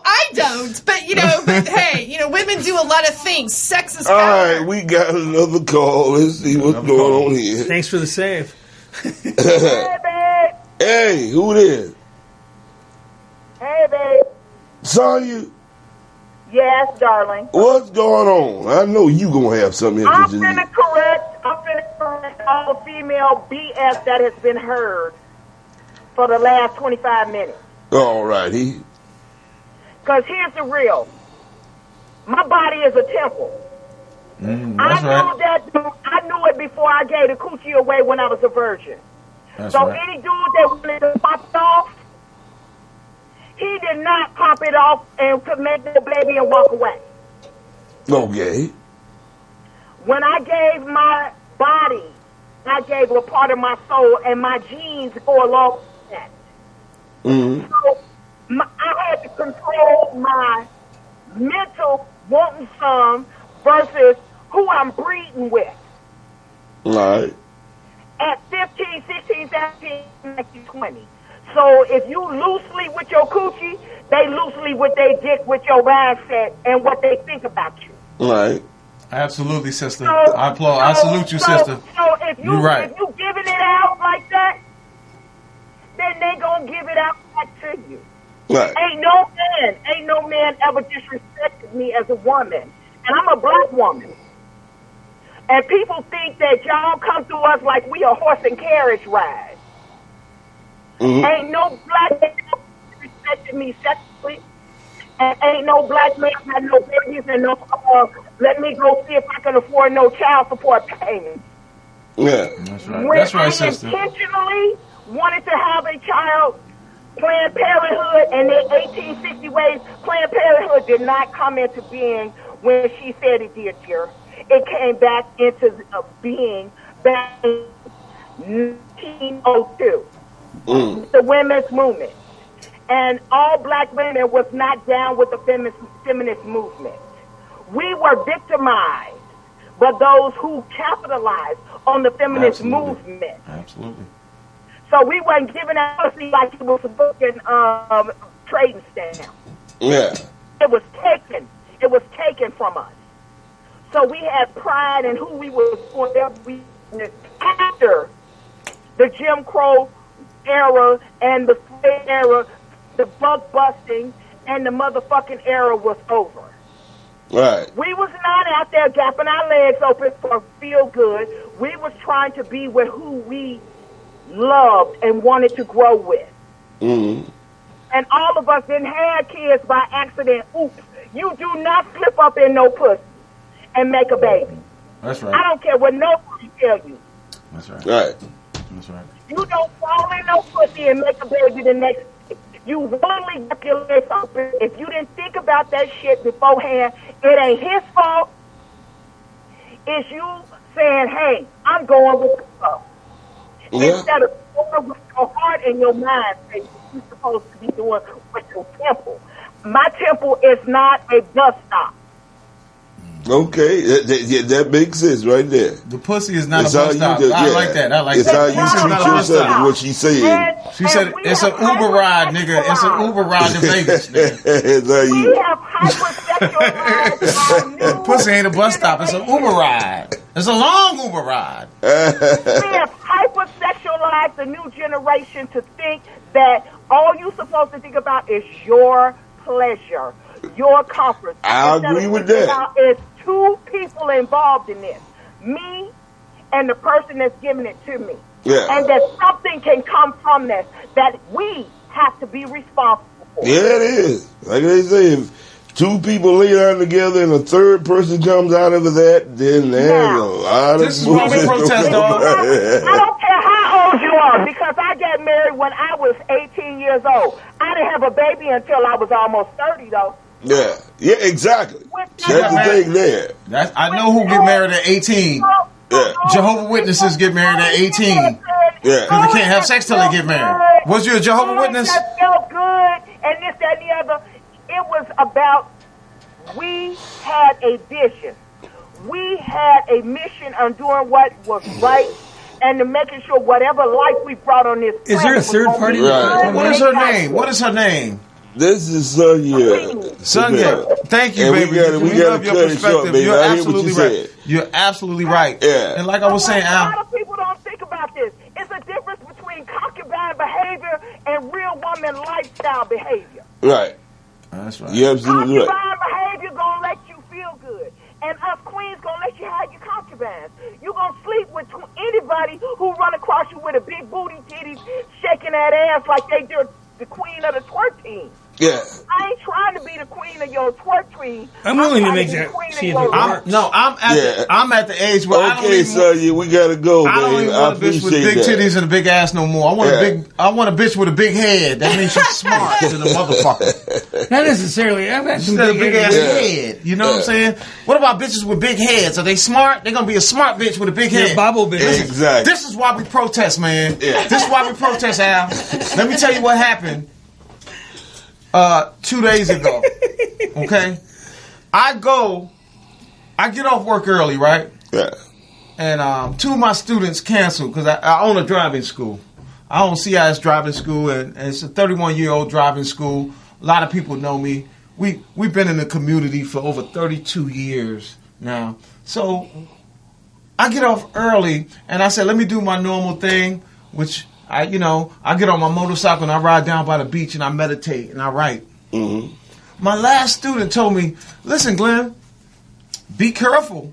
Speaker 6: I don't. But hey, women do a lot of things. Sex is power.
Speaker 3: All right, we got another call. Let's see what's going on here.
Speaker 4: Thanks for the save.
Speaker 8: Hey, babe.
Speaker 3: Hey, who it is?
Speaker 8: Hey, babe.
Speaker 3: Sonya?
Speaker 8: Yes, darling.
Speaker 3: What's going on? I know you gonna have something interesting.
Speaker 8: I'm finna correct all the female BS that has been heard for the last 25 minutes.
Speaker 3: All righty.
Speaker 8: Because here's the real. My body is a temple. I knew it before I gave the coochie away when I was a virgin. Any dude that wanted to pop it off, he did not pop it off and could make the baby and walk away.
Speaker 3: Okay.
Speaker 8: When I gave my body, I gave a part of my soul, and my genes go along with that.
Speaker 3: Mm-hmm.
Speaker 8: So I had to control my mental wanting some versus who I'm breeding with.
Speaker 3: All right.
Speaker 8: At 15, 16, 17, 19, 20. So if you loosely with your coochie, they loosely with their dick with your mindset and what they think about you.
Speaker 3: Right.
Speaker 5: Absolutely, sister. I applaud. I salute you, sister.
Speaker 8: So if
Speaker 5: you're right.
Speaker 8: If you giving it out like that, then they gonna give it out back to you.
Speaker 3: Right.
Speaker 8: Ain't no man ever disrespected me as a woman, and I'm a black woman. And people think that y'all come through us like we a horse and carriage ride.
Speaker 3: Mm-hmm.
Speaker 8: Ain't no black man disrespected me sexually. And ain't no black man had no babies and no let me go see if I can afford no child support payments.
Speaker 3: Yeah.
Speaker 5: That's right.
Speaker 8: When
Speaker 5: That's right,
Speaker 8: I
Speaker 5: sister.
Speaker 8: intentionally wanted to have a child, Planned Parenthood and the 1860 ways, Planned Parenthood did not come into being when she said it did, dear. It came back into being back in 1902. The women's movement. And all black women was not down with the feminist movement. We were victimized by those who capitalized on the feminist movement.
Speaker 5: Absolutely.
Speaker 8: So we weren't giving out pussy like it was a fucking trading stamp.
Speaker 3: Yeah.
Speaker 8: It was taken. It was taken from us. So we had pride in who we were after the Jim Crow era and the slave era, the bug busting and the motherfucking era was over.
Speaker 3: Right.
Speaker 8: We was not out there gapping our legs open for feel good. We was trying to be with who we loved and wanted to grow with.
Speaker 3: Mm-hmm.
Speaker 8: And all of us didn't have kids by accident. Oops. You do not slip up in no pussy and make a baby.
Speaker 5: That's right.
Speaker 8: I don't care what nobody tell you.
Speaker 5: That's right.
Speaker 3: Right.
Speaker 5: That's right.
Speaker 8: You don't fall in no pussy and make a baby the next week. You willingly got your legs open. If you didn't think about that shit beforehand, it ain't his fault. It's you saying, hey, I'm going with the flow.
Speaker 3: Yeah.
Speaker 8: Instead of going with your heart and your mind, that you're supposed to be doing with your temple. My temple is not a bus stop.
Speaker 3: Okay, that makes sense right there.
Speaker 5: The pussy is not
Speaker 3: It's
Speaker 5: a
Speaker 3: how
Speaker 5: bus
Speaker 3: you
Speaker 5: stop.
Speaker 3: do-
Speaker 5: I
Speaker 3: yeah.
Speaker 5: like that. I like
Speaker 3: It's
Speaker 5: that.
Speaker 3: how you treat yourself, is what she said.
Speaker 5: She said it's an Uber ride, nigga. It's an Uber ride to Vegas, nigga.
Speaker 3: It's how
Speaker 8: We
Speaker 3: you.
Speaker 8: have hypersexualized our new
Speaker 5: Pussy ain't a bus stop. It's an Uber ride. It's a long Uber ride.
Speaker 8: We have hypersexualized the new generation to think that all you're supposed to think about is your pleasure, your comfort.
Speaker 3: I
Speaker 8: Instead
Speaker 3: agree
Speaker 8: of
Speaker 3: with
Speaker 8: thinking
Speaker 3: that.
Speaker 8: about it's two people involved in this, me and the person that's giving it to me.
Speaker 3: Yeah.
Speaker 8: And that something can come from this that we have to be responsible for.
Speaker 3: Yeah, it is. Like they say, if two people lay down together and a third person comes out of that, then there's a lot of
Speaker 5: This is why we
Speaker 3: bullshit
Speaker 5: protest,
Speaker 3: going on.
Speaker 8: I don't care how old you are, because I got married when I was 18 years old. I didn't have a baby until I was almost 30, though.
Speaker 3: Yeah, exactly. That's the thing there.
Speaker 5: I know who get married at 18.
Speaker 3: Yeah.
Speaker 5: Jehovah's Witnesses get married at 18.
Speaker 3: Yeah.
Speaker 5: Because they can't have sex till they get married. Was you a Jehovah's Witness?
Speaker 8: That felt good, and this, that, and the other. It was about, we had a vision. We had a mission on doing what was right, and to making sure whatever life we brought on this planet.
Speaker 4: Is there a third party?
Speaker 3: Right.
Speaker 5: What is her name? What is her name?
Speaker 3: This is Sonya.
Speaker 5: Sonya. Thank you,
Speaker 3: And
Speaker 5: baby.
Speaker 3: we gotta
Speaker 5: love your
Speaker 3: cut it short,
Speaker 5: perspective.
Speaker 3: baby.
Speaker 5: You're
Speaker 3: I hear what
Speaker 5: absolutely
Speaker 3: you
Speaker 5: right.
Speaker 3: said.
Speaker 5: You're absolutely right.
Speaker 3: Yeah.
Speaker 5: And like I was saying,
Speaker 8: a lot of people don't think about this. It's a difference between concubine behavior and real woman lifestyle behavior.
Speaker 3: Right.
Speaker 5: that's right.
Speaker 3: You're absolutely
Speaker 8: Concubine
Speaker 3: right.
Speaker 8: behavior gonna let you feel good, and us queens gonna let you have your concubines. You gonna sleep with anybody who run across you with a big booty titties, shaking that ass like they do the queen of the twerk team.
Speaker 3: Yeah.
Speaker 8: I ain't trying to be the queen of your twerk team.
Speaker 4: I'm willing to
Speaker 8: trying
Speaker 4: make
Speaker 8: be the
Speaker 4: that-
Speaker 8: queen of
Speaker 4: see if
Speaker 8: your
Speaker 4: it
Speaker 8: life.
Speaker 4: works.
Speaker 5: I'm at the age where I don't
Speaker 3: Okay,
Speaker 5: even
Speaker 3: Sonya, we gotta go,
Speaker 5: I don't
Speaker 3: man.
Speaker 5: even
Speaker 3: I
Speaker 5: want a bitch with
Speaker 3: appreciate
Speaker 5: big
Speaker 3: that.
Speaker 5: titties and a big ass no more. I want
Speaker 3: Yeah.
Speaker 5: a bitch with a big head. That means she's smart than a motherfucker.
Speaker 4: Not necessarily. I've had some
Speaker 5: She's got a big ass
Speaker 3: Yeah.
Speaker 5: head. You know what I'm saying? What about bitches with big heads? Are they smart? They're gonna be a smart bitch with a big head.
Speaker 4: bobble bitch.
Speaker 3: Exactly.
Speaker 5: This is why we protest, man.
Speaker 3: Yeah.
Speaker 5: This is why we protest, Al. Let me tell you what happened 2 days ago. Okay? I get off work early, right?
Speaker 3: Yeah.
Speaker 5: And 2 of my students canceled because I own a driving school. I own CIS driving school, and it's a 31-year-old driving school. A lot of people know me. We've been in the community for over 32 years now. So I get off early, and I said, let me do my normal thing, which I get on my motorcycle and I ride down by the beach and I meditate and I write.
Speaker 3: Mm-hmm.
Speaker 5: My last student told me, listen, Glenn, be careful.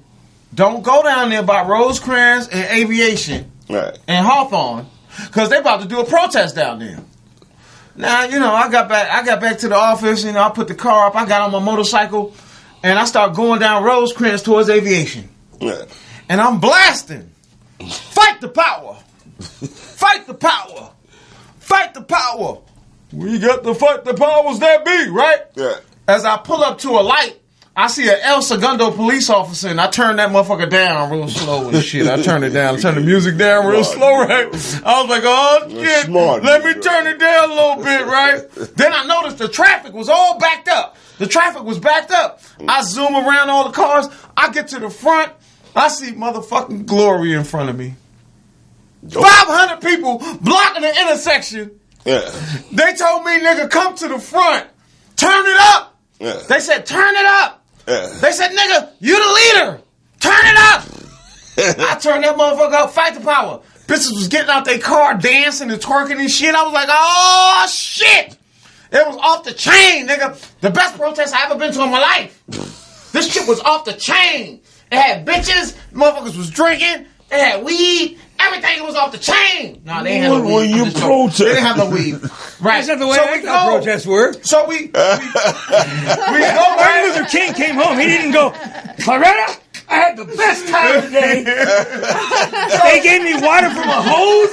Speaker 5: Don't go down there by Rosecrans and Aviation
Speaker 3: Right.
Speaker 5: and Hawthorne because they're about to do a protest down there. Now, I got back to the office, I put the car up, I got on my motorcycle, and I start going down Rosecrans towards Aviation.
Speaker 3: Right.
Speaker 5: And I'm blasting. Fight the power. Fight the power. Fight the power. We got to fight the powers that be, right?
Speaker 3: Yeah.
Speaker 5: As I pull up to a light, I see an El Segundo police officer, and I turn that motherfucker down real slow and shit. I turn it down. I turn the music down real slow, right? I was like, oh, shit.
Speaker 3: Smart.
Speaker 5: Let me turn it down a little bit, right? Then I noticed the traffic was all backed up. The traffic was backed up. I zoom around all the cars. I get to the front. I see motherfucking Glory in front of me. 500 people blocking the intersection.
Speaker 3: Yeah.
Speaker 5: They told me, nigga, come to the front. Turn it up.
Speaker 3: Yeah.
Speaker 5: They said, turn it up.
Speaker 3: Yeah.
Speaker 5: They said, nigga, you the leader. Turn it up. I turned that motherfucker up. Fight the power. Bitches was getting out their car, dancing and twerking and shit. I was like, oh, shit. It was off the chain, nigga. The best protest I ever been to in my life. This shit was off the chain. It had bitches. Motherfuckers was drinking. They had weed. Everything was off the chain. No, they didn't have no weed.
Speaker 3: When you
Speaker 5: I'm just joking.
Speaker 3: protest.
Speaker 5: They didn't have no weed. Right.
Speaker 4: That's not the way
Speaker 5: So
Speaker 4: I
Speaker 5: we
Speaker 4: thought
Speaker 5: go.
Speaker 4: protests were.
Speaker 5: So we go,
Speaker 4: Martin
Speaker 5: right?
Speaker 4: Luther King came home. He didn't go, Loretta, I had the best time today. They gave me water from a hose,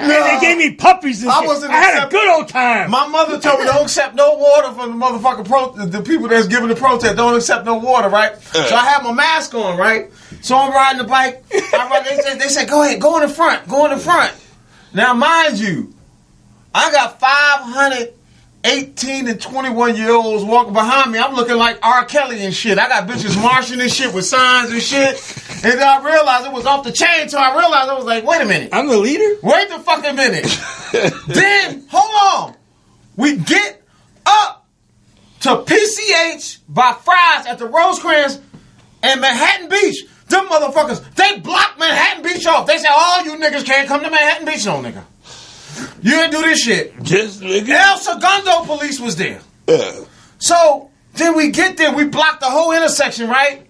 Speaker 4: and they gave gave me puppies and shit. I had a good old time.
Speaker 5: My mother told me don't accept no water from the motherfucking the people that's giving the protest. Don't accept no water, right? So I have my mask on, right? So I'm riding the bike. They said, go ahead, go in the front. Go in the front. Now, mind you, I got 518 and 21-year-olds walking behind me. I'm looking like R. Kelly and shit. I got bitches marching and shit with signs and shit. And then I realized it was off the chain, so I realized I was like, wait a minute.
Speaker 4: I'm the leader?
Speaker 5: Wait the fucking minute. Then, hold on. We get up to PCH by Fry's at the Rosecrans and Manhattan Beach. Them motherfuckers, they blocked Manhattan Beach off. They said, oh, you niggas can't come to Manhattan Beach. No, nigga. You didn't do this shit.
Speaker 3: Just nigga.
Speaker 5: El Segundo police was there.
Speaker 3: Yeah.
Speaker 5: So, then we get there. We blocked the whole intersection, right?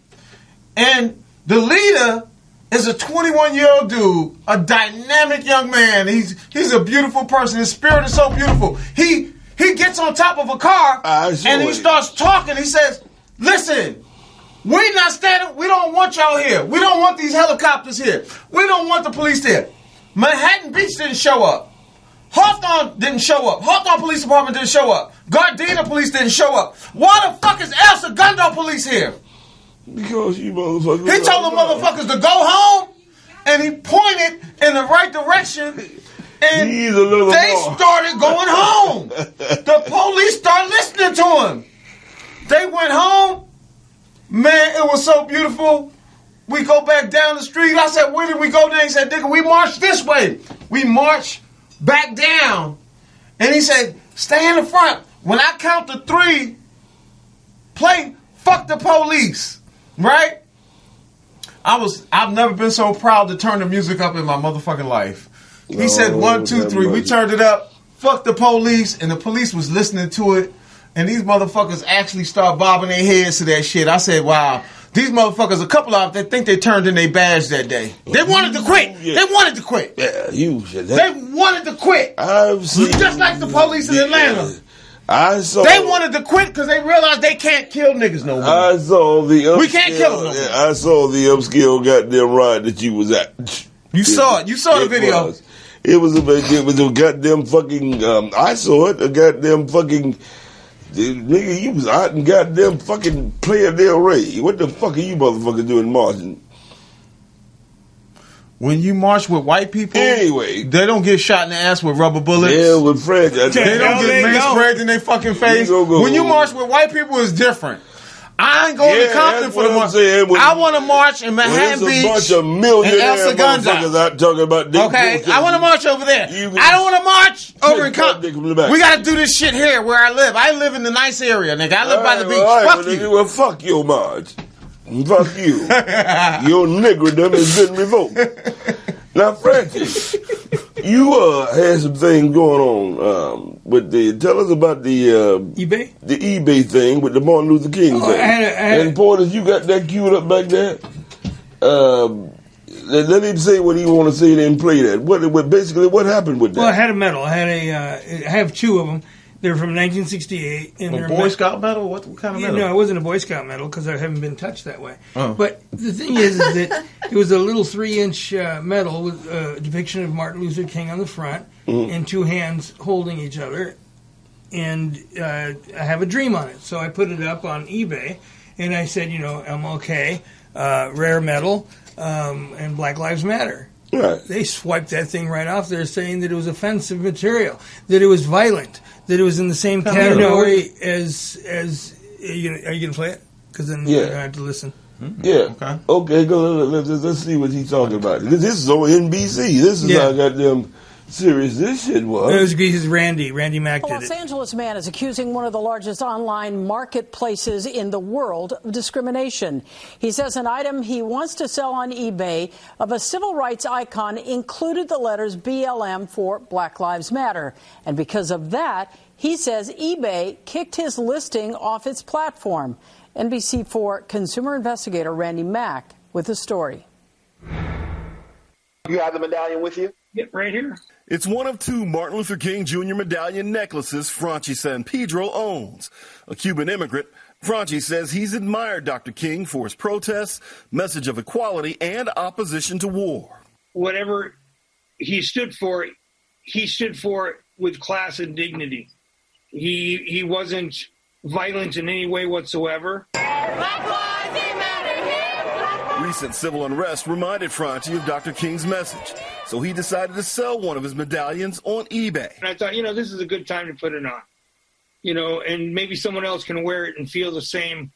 Speaker 5: And the leader is a 21-year-old dude, a dynamic young man. He's a beautiful person. His spirit is so beautiful. He gets on top of a car and he starts talking. He says, listen, we not standing. We don't want y'all here. We don't want these helicopters here. We don't want the police there. Manhattan Beach didn't show up. Hawthorne didn't show up. Hawthorne Police Department didn't show up. Gardena Police didn't show up. Why the fuck is El Segundo Police here?
Speaker 3: Because you motherfuckers.
Speaker 5: He told the motherfuckers to go home, and he pointed in the right direction, and they started going home. The police started listening to him. They went home. Man, it was so beautiful. We go back down the street. I said, where did we go down? He said, nigga, we marched this way. We marched back down. And he said, stay in the front. When I count to 3, play fuck the police. Right? I've never been so proud to turn the music up in my motherfucking life. He said 1, 2, 3. We turned it up. Fuck the police. And the police was listening to it. And these motherfuckers actually start bobbing their heads to that shit. I said, wow. These motherfuckers, a couple of them, they think they turned in their badge that day. They wanted to quit. Yeah. They wanted to quit.
Speaker 3: Yeah, you should.
Speaker 5: They wanted to quit.
Speaker 3: I've seen
Speaker 5: just like the police in Atlanta.
Speaker 3: They
Speaker 5: wanted to quit because they realized they can't kill niggas no more.
Speaker 3: I saw the
Speaker 5: we can't kill them no more.
Speaker 3: I saw the upscale goddamn ride that you was at.
Speaker 5: You saw it. You saw the video.
Speaker 3: It was a goddamn fucking. I saw it. A goddamn fucking. Nigga, you was out in goddamn fucking Playa del Rey. What the fuck are you motherfuckers doing marching?
Speaker 5: When you march with white people,
Speaker 3: anyway,
Speaker 5: they don't get shot in the ass with rubber bullets.
Speaker 3: Yeah, with Fred.
Speaker 5: They don't get mace sprayed in their fucking face. When you march with white people, it's different. I ain't going to Compton for the march. I want to march in Manhattan Beach
Speaker 3: a bunch of millionaire motherfuckers out talking about
Speaker 5: okay, I want to march over there. I don't want to march over in Compton. We got to do this shit here where I live. I live in the nice area, nigga. I live by the beach. Fuck you.
Speaker 3: Well, fuck your march. Fuck you. Your niggerdom has been revoked. Now, Francis, you had some things going on with tell us about the
Speaker 4: eBay?
Speaker 3: The eBay thing with the Martin Luther King thing. And Portis, you got that queued up back there? Let him say what he want to say, then play that. What happened with that?
Speaker 4: Well, I had a medal. I have 2 of them. They're from 1968. And
Speaker 5: a Boy Scout medal? What kind of medal?
Speaker 4: No, it wasn't a Boy Scout medal because I haven't been touched that way. Oh. But the thing is that it was a little 3-inch medal with a depiction of Martin Luther King on the front and 2 hands holding each other. And I have a dream on it. So I put it up on eBay and I said, I'm okay, rare medal, and Black Lives Matter.
Speaker 3: Right.
Speaker 4: They swiped that thing right off there saying that it was offensive material, that it was violent, that it was in the same category as are you going to play it? Because then you're going to have to listen.
Speaker 3: Yeah. Okay, go. Let's see what he's talking about. This is on NBC. This is how goddamn serious this shit was.
Speaker 4: It was Randy Mack did it.
Speaker 9: A Los Angeles man is accusing one of the largest online marketplaces in the world of discrimination. He says an item he wants to sell on eBay of a civil rights icon included the letters BLM for Black Lives Matter. And because of that, he says eBay kicked his listing off its platform. NBC4 consumer investigator Randy Mack with the story.
Speaker 10: You have the medallion with you?
Speaker 11: Yep, right here.
Speaker 10: It's one of 2 Martin Luther King Jr. medallion necklaces Franchi San Pedro owns. A Cuban immigrant, Franchi says he's admired Dr. King for his protests, message of equality, and opposition to war.
Speaker 11: Whatever he stood for,
Speaker 4: he stood for it with class and dignity. He wasn't violent in any way whatsoever.
Speaker 10: Recent civil unrest reminded Franchi of Dr. King's message, so he decided to sell one of his medallions on eBay.
Speaker 4: And I thought, this is a good time to put it on, and maybe someone else can wear it and feel the same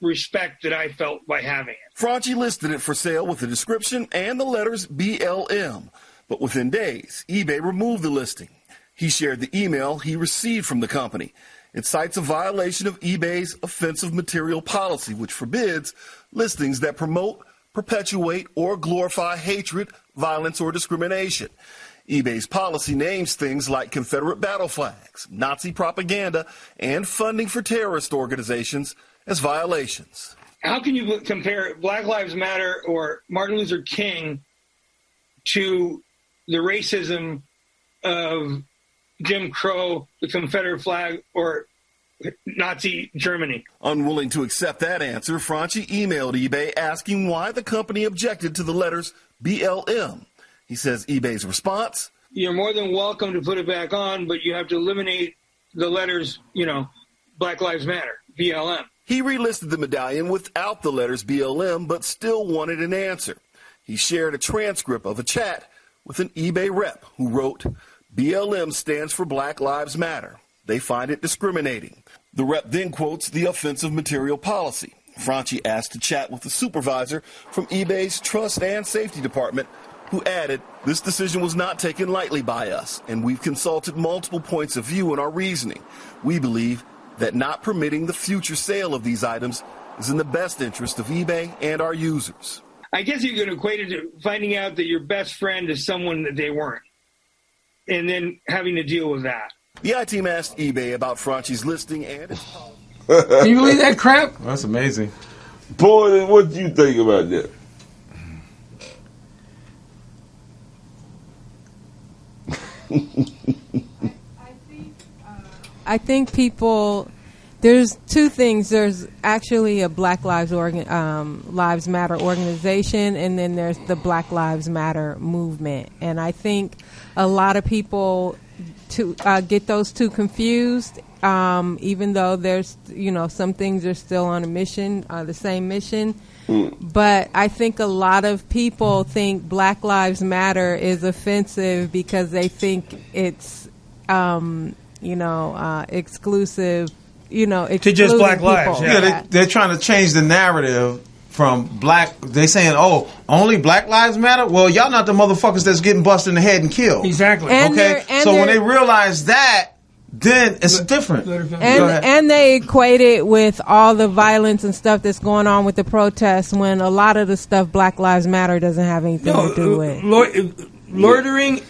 Speaker 4: respect that I felt by having it.
Speaker 10: Franchi listed it for sale with the description and the letters BLM, but within days, eBay removed the listing. He shared the email he received from the company. It cites a violation of eBay's offensive material policy, which forbids listings that promote, perpetuate, or glorify hatred, violence, or discrimination. eBay's policy names things like Confederate battle flags, Nazi propaganda, and funding for terrorist organizations as violations.
Speaker 4: How can you compare Black Lives Matter or Martin Luther King to the racism of Jim Crow, the Confederate flag, or Nazi Germany?
Speaker 10: Unwilling to accept that answer, Franchi emailed eBay asking why the company objected to the letters BLM. He says eBay's response:
Speaker 4: You're more than welcome to put it back on, but you have to eliminate the letters, Black Lives Matter, BLM.
Speaker 10: He relisted the medallion without the letters BLM, but still wanted an answer. He shared a transcript of a chat with an eBay rep who wrote, BLM stands for Black Lives Matter. They find it discriminating. The rep then quotes the offensive material policy. Franchi asked to chat with the supervisor from eBay's Trust and Safety Department, who added, this decision was not taken lightly by us, and we've consulted multiple points of view in our reasoning. We believe that not permitting the future sale of these items is in the best interest of eBay and our users.
Speaker 4: I guess you could equate it to finding out that your best friend is someone that they weren't, and then having to deal with that.
Speaker 10: The I-Team asked eBay about Franchi's listing and its policy.
Speaker 4: Can you believe that crap?
Speaker 5: That's amazing.
Speaker 3: Boy, what do you think about that?
Speaker 1: I think people, there's two things. There's actually a Black Lives Matter organization, and then there's the Black Lives Matter movement. And I think a lot of people get those two confused, even though there's, some things are still on a mission, the same mission. But I think a lot of people think Black Lives Matter is offensive because they think it's, exclusive,
Speaker 4: to just Black lives.
Speaker 5: Yeah, they're trying to change the narrative from black. They saying, only Black Lives Matter? Well, y'all not the motherfuckers that's getting busted in the head and killed.
Speaker 4: Exactly.
Speaker 5: Okay? So when they realize that, then it's different.
Speaker 1: And they equate it with all the violence and stuff that's going on with the protests, when a lot of the stuff Black Lives Matter doesn't have anything to do with.
Speaker 4: Loitering.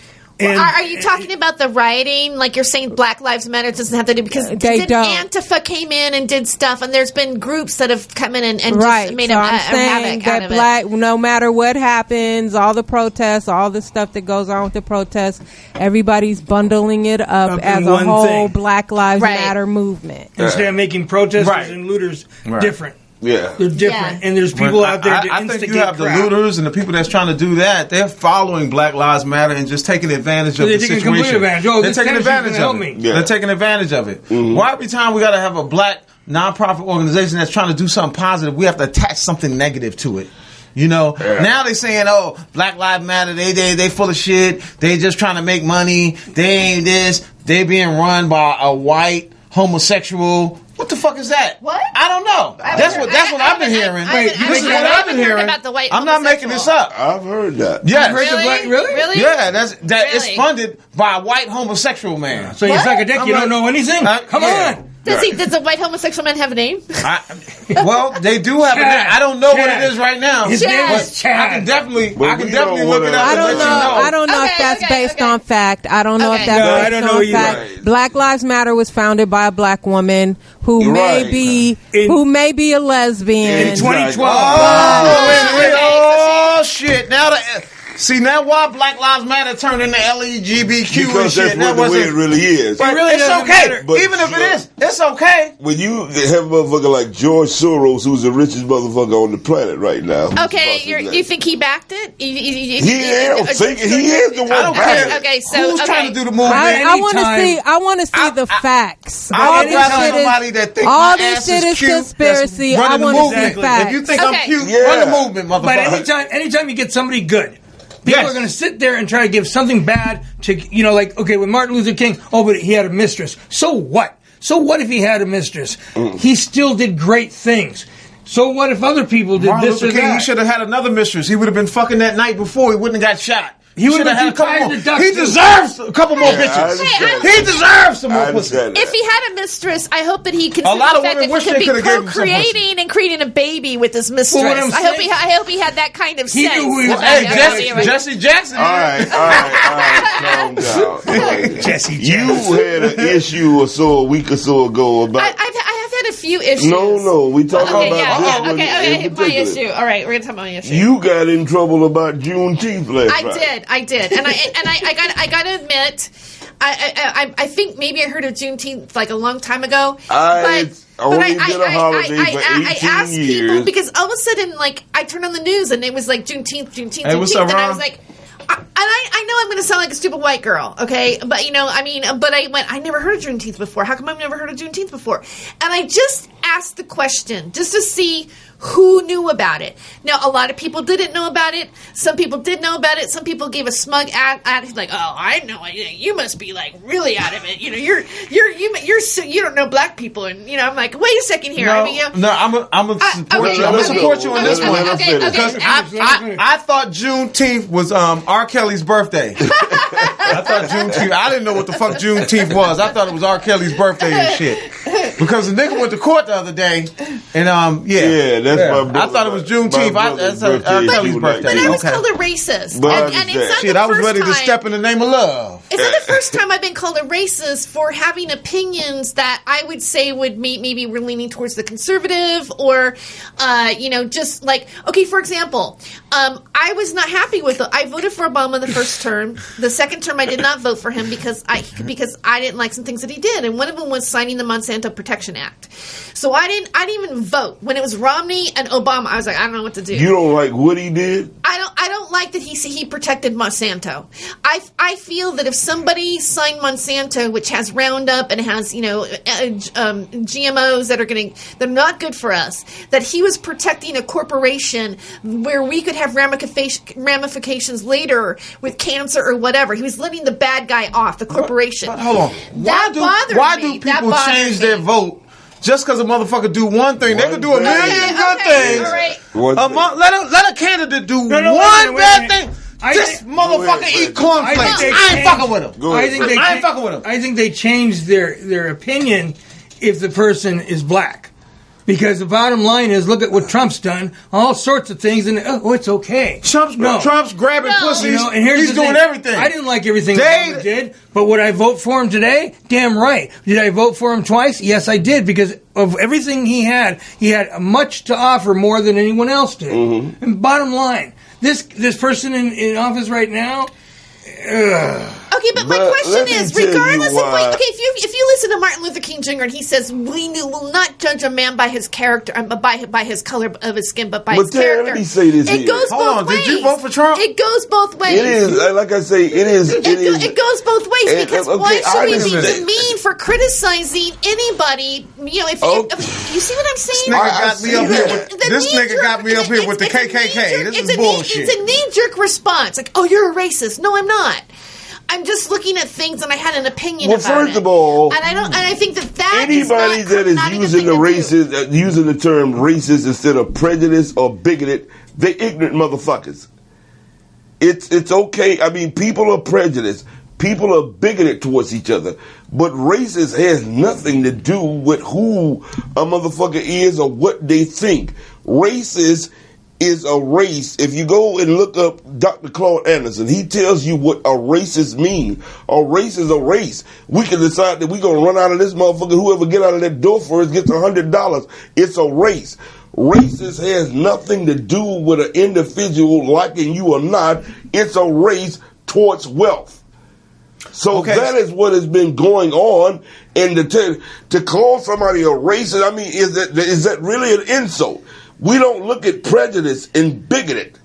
Speaker 6: Are you talking about the rioting? Like you're saying Black Lives Matter doesn't have to do, because Antifa came in and did stuff, and there's been groups that have come in and just made havoc out of it.
Speaker 1: No matter what happens, all the protests, all the stuff that goes on with the protests, everybody's bundling it up as a whole Black Lives Matter movement.
Speaker 4: Instead of making protesters and looters different.
Speaker 3: Yeah,
Speaker 4: they're different, and there's people out there.
Speaker 5: I think you have the looters and the people that's trying to do that. They're following Black Lives Matter and just taking advantage of the situation.
Speaker 4: Complete advantage.
Speaker 5: They're taking advantage of it. They're taking advantage of it. Why every time we got to have a black nonprofit organization that's trying to do something positive, we have to attach something negative to it? Now they're saying, Black Lives Matter, they full of shit. They just trying to make money. They ain't this. They being run by a white homosexual. What the fuck is that?
Speaker 6: What?
Speaker 5: I don't know. That's what I've been hearing. This is what I've been hearing. I'm not making this up.
Speaker 3: I've heard that.
Speaker 5: Yes.
Speaker 6: Really?
Speaker 5: Yeah, it's funded by a white homosexual man.
Speaker 4: So you suck a dick, you don't know anything? Come on.
Speaker 6: Does a white homosexual man have a name?
Speaker 5: Well, they do have a name. I don't know what it is right now.
Speaker 4: His name is Chad.
Speaker 5: I can definitely look it up.
Speaker 1: I don't know if that's based on fact. I don't know if that's based on fact.
Speaker 3: Right.
Speaker 1: Black Lives Matter was founded by a black woman who may be a lesbian.
Speaker 4: In 2012.
Speaker 5: Oh shit! Now See, now why Black Lives Matter turned into LGBTQ
Speaker 3: because
Speaker 5: and shit?
Speaker 3: That's the way it really is.
Speaker 5: But
Speaker 4: really
Speaker 5: it's okay.
Speaker 3: But
Speaker 5: even if it is, it's okay.
Speaker 3: When you have a motherfucker like George Soros, who's the richest motherfucker on the planet right now.
Speaker 6: Okay, you think he backed it?
Speaker 3: He is the one.
Speaker 5: I don't care.
Speaker 6: Okay, so
Speaker 5: who's trying to do the movement?
Speaker 1: I want to see the facts.
Speaker 5: I would rather somebody that thinks
Speaker 1: all
Speaker 5: my
Speaker 1: this
Speaker 5: ass
Speaker 1: shit
Speaker 5: is
Speaker 1: is
Speaker 5: cute.
Speaker 1: conspiracy. I
Speaker 5: Running the
Speaker 1: want to see
Speaker 5: movement.
Speaker 1: facts.
Speaker 5: If you think I'm cute, run the movement, motherfucker.
Speaker 4: But anytime you get somebody good, people are going to sit there and try to give something bad to, like, okay, with Martin Luther King, but he had a mistress. So what? So what if he had a mistress? He still did great things. So what if other people did
Speaker 5: Martin
Speaker 4: this
Speaker 5: Luther
Speaker 4: or
Speaker 5: King,
Speaker 4: that?
Speaker 5: he should have had another mistress. He would have been fucking that night before. He wouldn't have got shot.
Speaker 4: He would have
Speaker 5: had a couple more. He deserves a couple more bitches. He deserves some more pussy.
Speaker 6: If he had a mistress, I hope that he
Speaker 5: A
Speaker 6: considered
Speaker 5: lot
Speaker 6: the
Speaker 5: of
Speaker 6: fact
Speaker 5: women
Speaker 6: that
Speaker 5: wish
Speaker 6: he
Speaker 5: they
Speaker 6: could be
Speaker 5: coulda gave him some
Speaker 6: procreating and creating a baby with his mistress.
Speaker 4: Well, what I'm
Speaker 6: I hope he had that kind of
Speaker 4: He
Speaker 6: sense.
Speaker 4: knew who he was.
Speaker 5: Hey, Jesse Jackson.
Speaker 3: All right, calm down.
Speaker 4: Jesse
Speaker 3: You
Speaker 4: Jackson.
Speaker 3: had an issue or so a week or so ago about.
Speaker 6: I have had a few issues.
Speaker 3: No, we talking
Speaker 6: Okay,
Speaker 3: about
Speaker 6: yeah,
Speaker 3: this one
Speaker 6: okay,
Speaker 3: in
Speaker 6: my
Speaker 3: particular.
Speaker 6: issue. All right, we're gonna talk about my issue.
Speaker 3: You got in trouble about Juneteenth last night.
Speaker 6: I did, and I gotta admit, I think maybe I heard of Juneteenth like a long time ago.
Speaker 3: It's only been a holiday for 18
Speaker 6: I asked
Speaker 3: years.
Speaker 6: people because all of a sudden, like, I turned on the news and it was like Juneteenth,
Speaker 5: Hey, what's up,
Speaker 6: and I
Speaker 5: Ron?
Speaker 6: was like. I know I'm going to sound like a stupid white girl, okay? But, but I went, I never heard of Juneteenth before. How come I've never heard of Juneteenth before? And I just asked the question just to see who knew about it. Now, a lot of people didn't know about it. Some people did know about it. Some people gave a smug attitude, like, "Oh, I know. You must be like really out of it. You don't know black people." And I'm like, wait a second here.
Speaker 5: I'm gonna support you. I'm gonna support you on this one because I thought Juneteenth was R. Kelly's birthday. I thought Juneteenth. I didn't know what the fuck Juneteenth was. I thought it was R. Kelly's birthday and shit. Because the nigga went to court the other day, and
Speaker 3: Yeah, that's my brother.
Speaker 5: I thought it was Juneteenth. That's R. Kelly's birthday.
Speaker 6: But I was called a racist, and it's not
Speaker 5: shit.
Speaker 6: the
Speaker 5: I was
Speaker 6: first
Speaker 5: ready to
Speaker 6: time.
Speaker 5: step in the name of love.
Speaker 6: It's not the first time I've been called a racist for having opinions that I would say would maybe we're leaning towards the conservative, or just like, okay, for example, I was not happy with I voted for Obama the first term. The second term I did not vote for him because I didn't like some things that he did, and one of them was signing the Monsanto Protection Act. So I didn't even vote when it was Romney and Obama. I was like, I don't know what to do.
Speaker 3: You don't like what he did?
Speaker 6: I don't like that he protected Monsanto. I feel that if somebody signed Monsanto, which has Roundup and has GMOs that are not good for us, that he was protecting a corporation where we could have ramifications later with cancer or whatever. He was letting the bad guy off, the corporation.
Speaker 5: But hold on. Why do people change their vote? Just because a motherfucker do one thing, they could do a million good things.
Speaker 6: All right.
Speaker 5: Let a candidate do one bad thing. This motherfucker eat cornflakes. I ain't fucking with him. I ain't fucking with him.
Speaker 4: I think they changed their opinion if the person is black. Because the bottom line is, look at what Trump's done, all sorts of things, and it's okay.
Speaker 5: Trump's grabbing pussies.
Speaker 4: And here's
Speaker 5: he's doing everything.
Speaker 4: I didn't like everything Obama did, but would I vote for him today? Damn right. Did I vote for him twice? Yes, I did, because of everything he had much to offer, more than anyone else did. Mm-hmm. And bottom line, this person in office right now.
Speaker 6: Okay, but my question is, regardless of what, if you listen to Martin Luther King Jr. and he says we will not judge a man by his character, by his color of his skin, but by his character.
Speaker 3: Let me say this
Speaker 6: it goes both ways.
Speaker 5: Did you vote for Trump?
Speaker 6: It goes both ways.
Speaker 3: It is, like I say, it is.
Speaker 6: It goes both ways because why should we be demeaned for criticizing anybody? If you see what I'm saying?
Speaker 5: This nigga got me up here with the KKK. This is bullshit.
Speaker 6: It's a knee-jerk response. Like, oh, you're a racist. No, I'm not. I'm just looking at things, and I had an opinion about it.
Speaker 3: Well, first of all,
Speaker 6: and I think that
Speaker 3: anybody that is using the term racist instead of prejudice or bigoted, they ignorant motherfuckers. It's okay. I mean, people are prejudiced. People are bigoted towards each other. But racist has nothing to do with who a motherfucker is or what they think. Racist is a race. If you go and look up Dr. Claude Anderson, he tells you what a racist means. A race is a race. We can decide that we're going to run out of this motherfucker. Whoever get out of that door first gets $100. It's a race. Racist has nothing to do with an individual liking you or not. It's a race towards wealth. So that is what has been going on. And to call somebody a racist, I mean, is that really an insult? We don't look at prejudice and bigoted.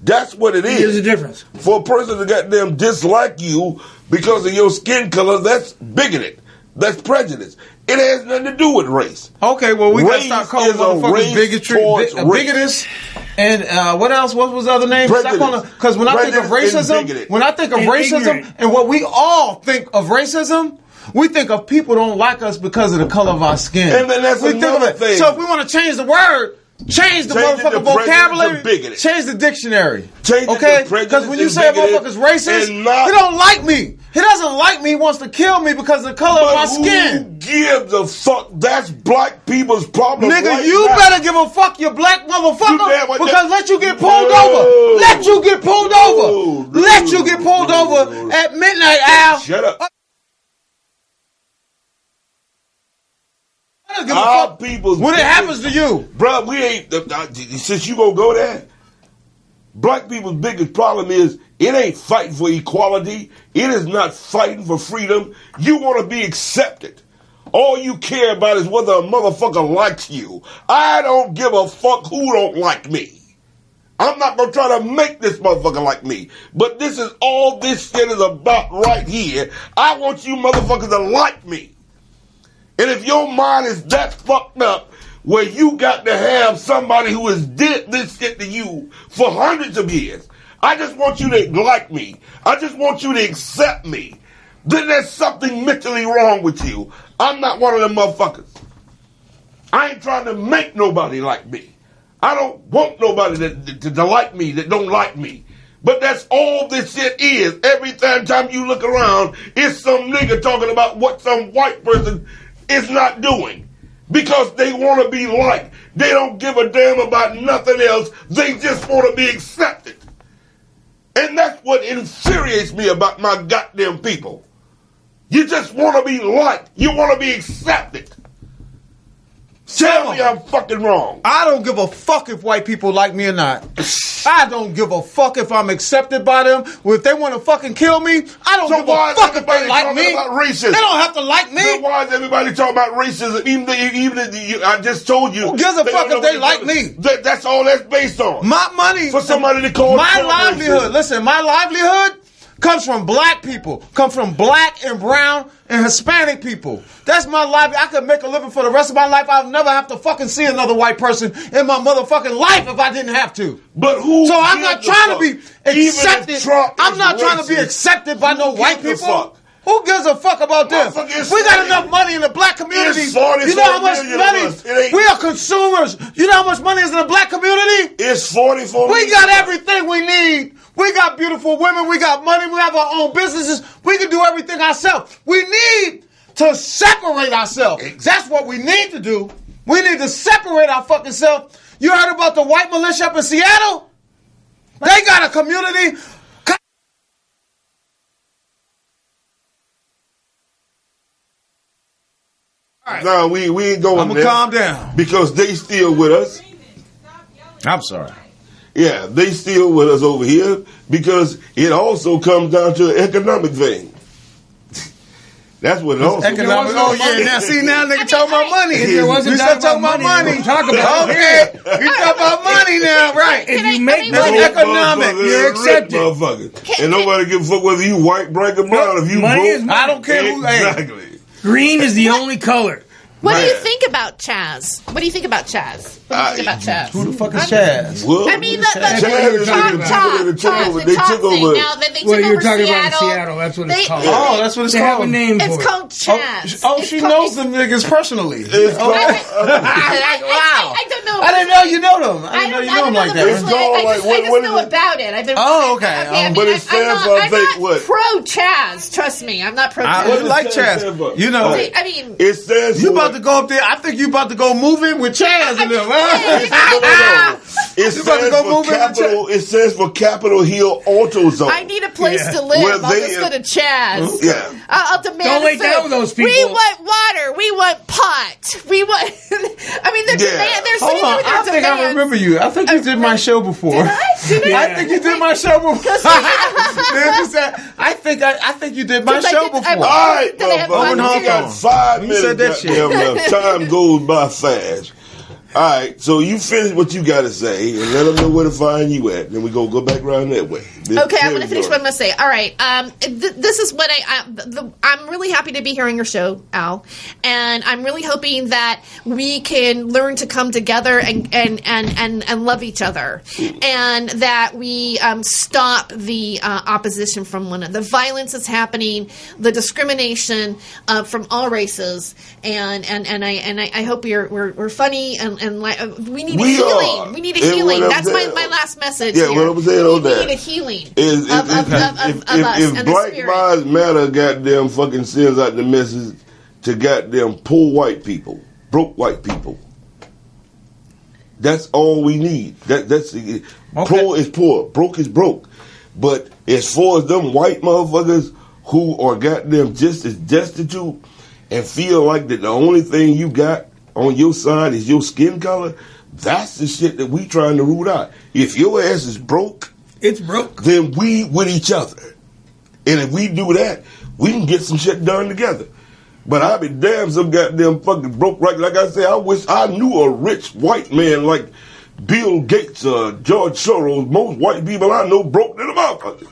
Speaker 3: That's what it is.
Speaker 4: There's a difference.
Speaker 3: For a person to goddamn dislike you because of your skin color, that's bigoted. That's prejudice. It has nothing to do with race.
Speaker 5: Okay, well, we got to start calling motherfuckers
Speaker 3: bigotous.
Speaker 5: And what else? What was the other name? Because when I think of racism, and what we all think of racism, we think of people don't like us because of the color of our skin.
Speaker 3: And then that's another thing.
Speaker 5: So if we want to change the word, change the motherfucking vocabulary, change the dictionary. Okay? Because when you say a motherfucker's racist, he don't like me. He doesn't like me. He wants to kill me because of the color of my skin.
Speaker 3: Who gives a fuck? That's black people's problem.
Speaker 5: Nigga,
Speaker 3: right
Speaker 5: you
Speaker 3: now.
Speaker 5: better give a fuck, you black motherfucker. Because let you get pulled over. Let you get pulled over. Let you get pulled over at midnight, Al.
Speaker 3: Shut up.
Speaker 5: I don't give a fuck when it happens to you.
Speaker 3: Bro, we ain't, since you gonna go there, black people's biggest problem is it ain't fighting for equality. It is not fighting for freedom. You want to be accepted. All you care about is whether a motherfucker likes you. I don't give a fuck who don't like me. I'm not going to try to make this motherfucker like me. But this is all this shit is about right here. I want you motherfuckers to like me. And if your mind is that fucked up where you got to have somebody who has did this shit to you for hundreds of years, I just want you to like me. I just want you to accept me. Then there's something mentally wrong with you. I'm not one of them motherfuckers. I ain't trying to make nobody like me. I don't want nobody to like me that don't like me. But that's all this shit is. Every time you look around, it's some nigga talking about what some white person is not doing. Because they want to be liked. They don't give a damn about nothing else. They just want to be accepted. And that's what infuriates me about my goddamn people. You just want to be liked. You want to be accepted. Tell me I'm fucking wrong.
Speaker 5: I don't give a fuck if white people like me or not. I don't give a fuck if I'm accepted by them. Well, if they want to fucking kill me, I don't give a fuck if they like me.
Speaker 3: About racism?
Speaker 5: They don't have to like me.
Speaker 3: Then why is everybody talking about racism? Even if I just told you.
Speaker 5: Who gives a fuck if they like me?
Speaker 3: That's all that's based on.
Speaker 5: My money.
Speaker 3: For somebody to call
Speaker 5: my livelihood. Listen, my livelihood comes from black people, comes from black and brown and Hispanic people. That's my life. I could make a living for the rest of my life. I'll never have to fucking see another white person in my motherfucking life if I didn't have to.
Speaker 3: But who?
Speaker 5: So I'm not trying to be accepted. I'm not trying to be accepted by no white people. Who gives a fuck about them? We got enough money in the black community. You know how much money? We are consumers. You know how much money is in the black community?
Speaker 3: It's 44
Speaker 5: million. We got everything we need. We got beautiful women. We got money. We have our own businesses. We can do everything ourselves. We need to separate ourselves. That's what we need to do. We need to separate our fucking self. You heard about the white militia up in Seattle? They got a community.
Speaker 3: Right. No, we ain't going
Speaker 5: I'm
Speaker 3: there.
Speaker 5: Calm down.
Speaker 3: Because they still with us.
Speaker 5: I'm sorry.
Speaker 3: Yeah, they still with us over here because it also comes down to an economic thing. That's what it also comes down to.
Speaker 5: Oh, yeah. Now, see, now nigga talking about money.
Speaker 4: If there wasn't talking about money.
Speaker 5: Talk about okay. You talk about money now, right.
Speaker 4: If you make
Speaker 5: money, economic, you're accepted.
Speaker 3: And nobody give a fuck whether you white, black, or brown. If you vote,
Speaker 5: I don't care who.
Speaker 3: Exactly.
Speaker 4: Green is the only color.
Speaker 6: What do you think about Chaz? What do you think about Chaz? What do you think about Chaz?
Speaker 5: Who the fuck is Chaz?
Speaker 6: I mean, the talk thing. Now that they took over
Speaker 4: you're talking about in Seattle. That's what it's called.
Speaker 5: Oh, that's what it's called.
Speaker 4: They have a name for it.
Speaker 6: It's called Chaz.
Speaker 5: Oh, she knows them niggas personally.
Speaker 6: Wow. I don't know.
Speaker 5: I didn't know you know them. I didn't know you know them like that.
Speaker 6: I just know about it. I've been.
Speaker 5: Oh, okay.
Speaker 3: But it stands for, I think, what?
Speaker 6: Pro Chaz. Trust me, I'm not pro Chaz.
Speaker 5: I would like Chaz. You know.
Speaker 6: I mean,
Speaker 3: it stands
Speaker 5: you about to go up there. I think you about to go move in with Chaz and them.
Speaker 3: No. It says for Capitol Hill AutoZone.
Speaker 6: I need a place to live. I'll just go to Chaz.
Speaker 3: Yeah.
Speaker 6: I'll demand
Speaker 4: Don't lay down with those people.
Speaker 6: We want water. We want pot. We want. I mean, they're sitting
Speaker 5: Hold on.
Speaker 6: there with their
Speaker 5: I think I
Speaker 6: demands.
Speaker 5: remember you. I think you did my show before.
Speaker 6: Did I?
Speaker 5: I think you did my show before. I think you did my show before.
Speaker 3: All right,
Speaker 6: Did they have fun
Speaker 3: we got
Speaker 6: here?
Speaker 3: 5
Speaker 5: You
Speaker 3: minutes.
Speaker 5: said that shit.
Speaker 3: Left. Time goes by fast. All right, so you finish what you got to say, and let them know where to find you at. Then we go back around that way.
Speaker 6: Okay, I'm going to finish what I'm going to say. All right, this is what I'm really happy to be here on your show, Al, and I'm really hoping that we can learn to come together and love each other, and that we stop the opposition from one another. The violence is happening, the discrimination from all races, and I hope we're funny and we need a healing. We need a healing. That's my last message.
Speaker 3: Yeah,
Speaker 6: here.
Speaker 3: what I'm saying on that.
Speaker 6: We need a healing
Speaker 3: If
Speaker 6: of us
Speaker 3: if
Speaker 6: and
Speaker 3: Black
Speaker 6: the
Speaker 3: Lives Matter goddamn fucking sends out the message to goddamn poor white people, broke white people, that's all we need. That's poor is poor, broke is broke. But as far as them white motherfuckers who are goddamn just as destitute and feel like that the only thing you got on your side is your skin color, that's the shit that we trying to root out. If your ass is broke,
Speaker 4: it's broke.
Speaker 3: Then we with each other. And if we do that, we can get some shit done together. But I be damn some goddamn fucking broke, right? Like I said, I wish I knew a rich white man like Bill Gates or George Soros. Most white people I know broke than a motherfucker.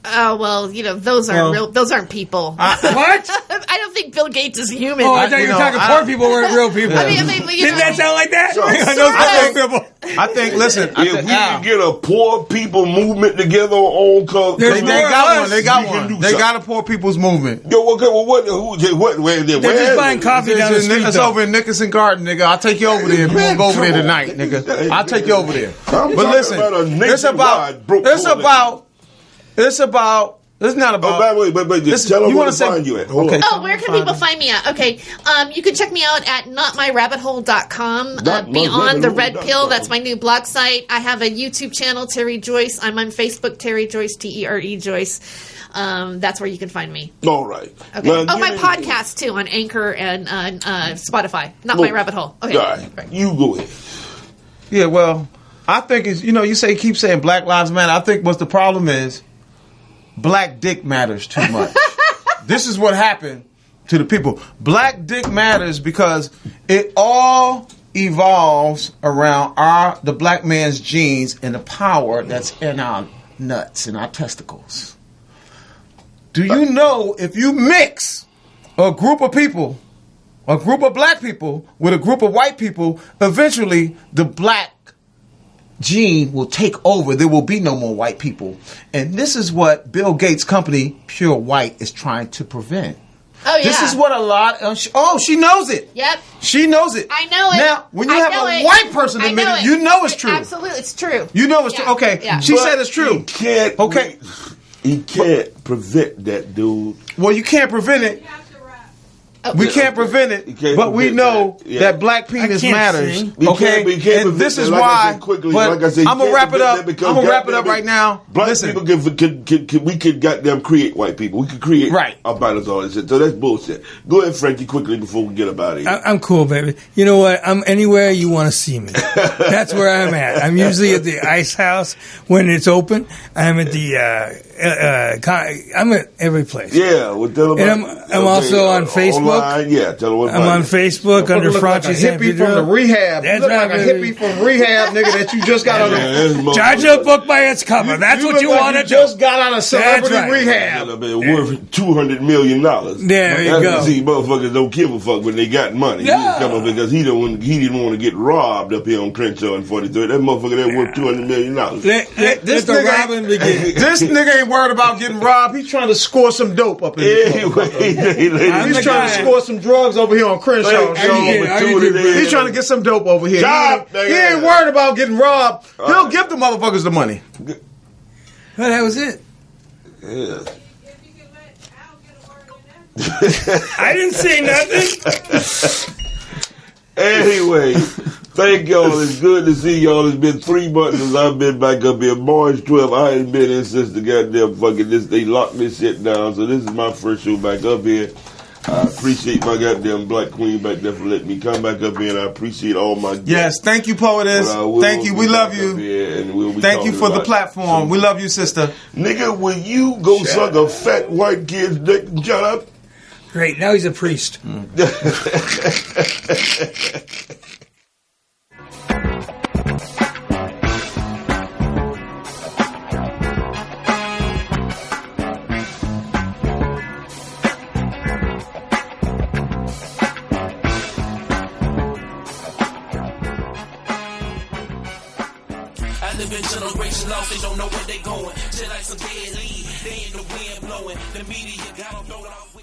Speaker 6: Oh well, those aren't real. Those aren't people.
Speaker 4: What?
Speaker 6: I don't think Bill Gates is human.
Speaker 4: Oh, I thought you were talking poor people weren't real people.
Speaker 6: I mean,
Speaker 4: didn't that sound like that?
Speaker 5: I think. Listen,
Speaker 3: if we can get a poor people movement together on cause
Speaker 5: they got one. They got one. They got a poor people's movement.
Speaker 3: Yo, okay, well, where
Speaker 4: they're just buying coffee down the street.
Speaker 5: It's over in Nicholson Garden, nigga. I'll take you over there if you want to go over there tonight, nigga. I'll take you over there. But listen, it's not about.
Speaker 3: Wait, just tell them where to find you at.
Speaker 6: Okay. Oh, where can people find me at? Okay. You can check me out at notmyrabbithole.com. Beyond the Red Pill. That's my new blog site. I have a YouTube channel, Terry Joyce. I'm on Facebook, Terry Joyce, TERE Joyce. That's where you can find me.
Speaker 3: All right.
Speaker 6: Okay. Now, my podcast, too, on Anchor and Spotify. Not My Rabbit Hole. Okay.
Speaker 3: All right. You go ahead.
Speaker 5: Yeah, well, I think it's, you keep saying Black Lives Matter. I think what the problem is, black dick matters too much. This is what happened to the people. Black dick matters because it all evolves around the black man's genes and the power that's in our nuts and our testicles. Do you know if you mix a group of people, a group of black people with a group of white people, eventually the black gene will take over. There will be no more white people. And this is what Bill Gates' company, Pure White, is trying to prevent.
Speaker 6: Oh, yeah.
Speaker 5: This is what a lot of... she knows it.
Speaker 6: Yep.
Speaker 5: She knows it.
Speaker 6: I know it.
Speaker 5: Now, when you have a white person admit it, you know it's true.
Speaker 6: Absolutely, it's true.
Speaker 5: You know it's true. Okay, she said it's true.
Speaker 3: You can't prevent that, dude.
Speaker 5: Well, you can't prevent it. We can't prevent it, but we know that black penis matters. Okay, and this is why. But I'm gonna wrap it up. I'm gonna wrap it up right now.
Speaker 3: Black people we could goddamn create white people. We could create about us all this shit. So that's bullshit. Go ahead, Frankie, quickly before we get up out of here.
Speaker 4: I'm cool, baby. You know what? I'm anywhere you want to see me. That's where I'm at. I'm usually at the Ice House when it's open. I'm at the. I'm at every place.
Speaker 3: Yeah, well, tell them.
Speaker 4: And I'm also on Facebook.
Speaker 3: Yeah, tell them what.
Speaker 4: I'm on Facebook under Francis
Speaker 5: like a hippie from the rehab.
Speaker 4: That's
Speaker 5: look
Speaker 4: right,
Speaker 5: like a hippie from rehab, nigga, that you just got on.
Speaker 4: Judge a book by its cover. That's what you want to do.
Speaker 5: Just got out of celebrity rehab.
Speaker 3: Worth $200 million.
Speaker 4: There you go.
Speaker 3: See, motherfuckers don't give a fuck when they got money.
Speaker 4: Yeah.
Speaker 3: Come up because he didn't want to get robbed up here on Crenshaw and 43rd. That motherfucker that worth $200 million.
Speaker 4: This
Speaker 5: nigga ain't worried about getting robbed. He's trying to score some dope up in here. He's trying to score some drugs over here on Crenshaw. He's trying to get some dope over here. He ain't worried about getting robbed. He'll give the motherfuckers the money.
Speaker 4: Well, that was it.
Speaker 3: Yeah.
Speaker 4: I didn't say nothing.
Speaker 3: Anyway, thank y'all. It's good to see y'all. It's been 3 months since I've been back up here. March 12th, I ain't been in since the goddamn fucking this. They locked this shit down, so this is my first show back up here. I appreciate my goddamn black queen back there for letting me come back up here, and I appreciate all my guests.
Speaker 5: Yes, thank you, Poetess. Thank you. We love you. Thank you for the platform. We love you, sister.
Speaker 3: Nigga, will you go suck a fat white kid's dick and shut up?
Speaker 4: Great. Now he's a priest.
Speaker 11: Generation lost, they don't know where they going. Just like some dead lead, they in the wind blowing. The media got them thrown off.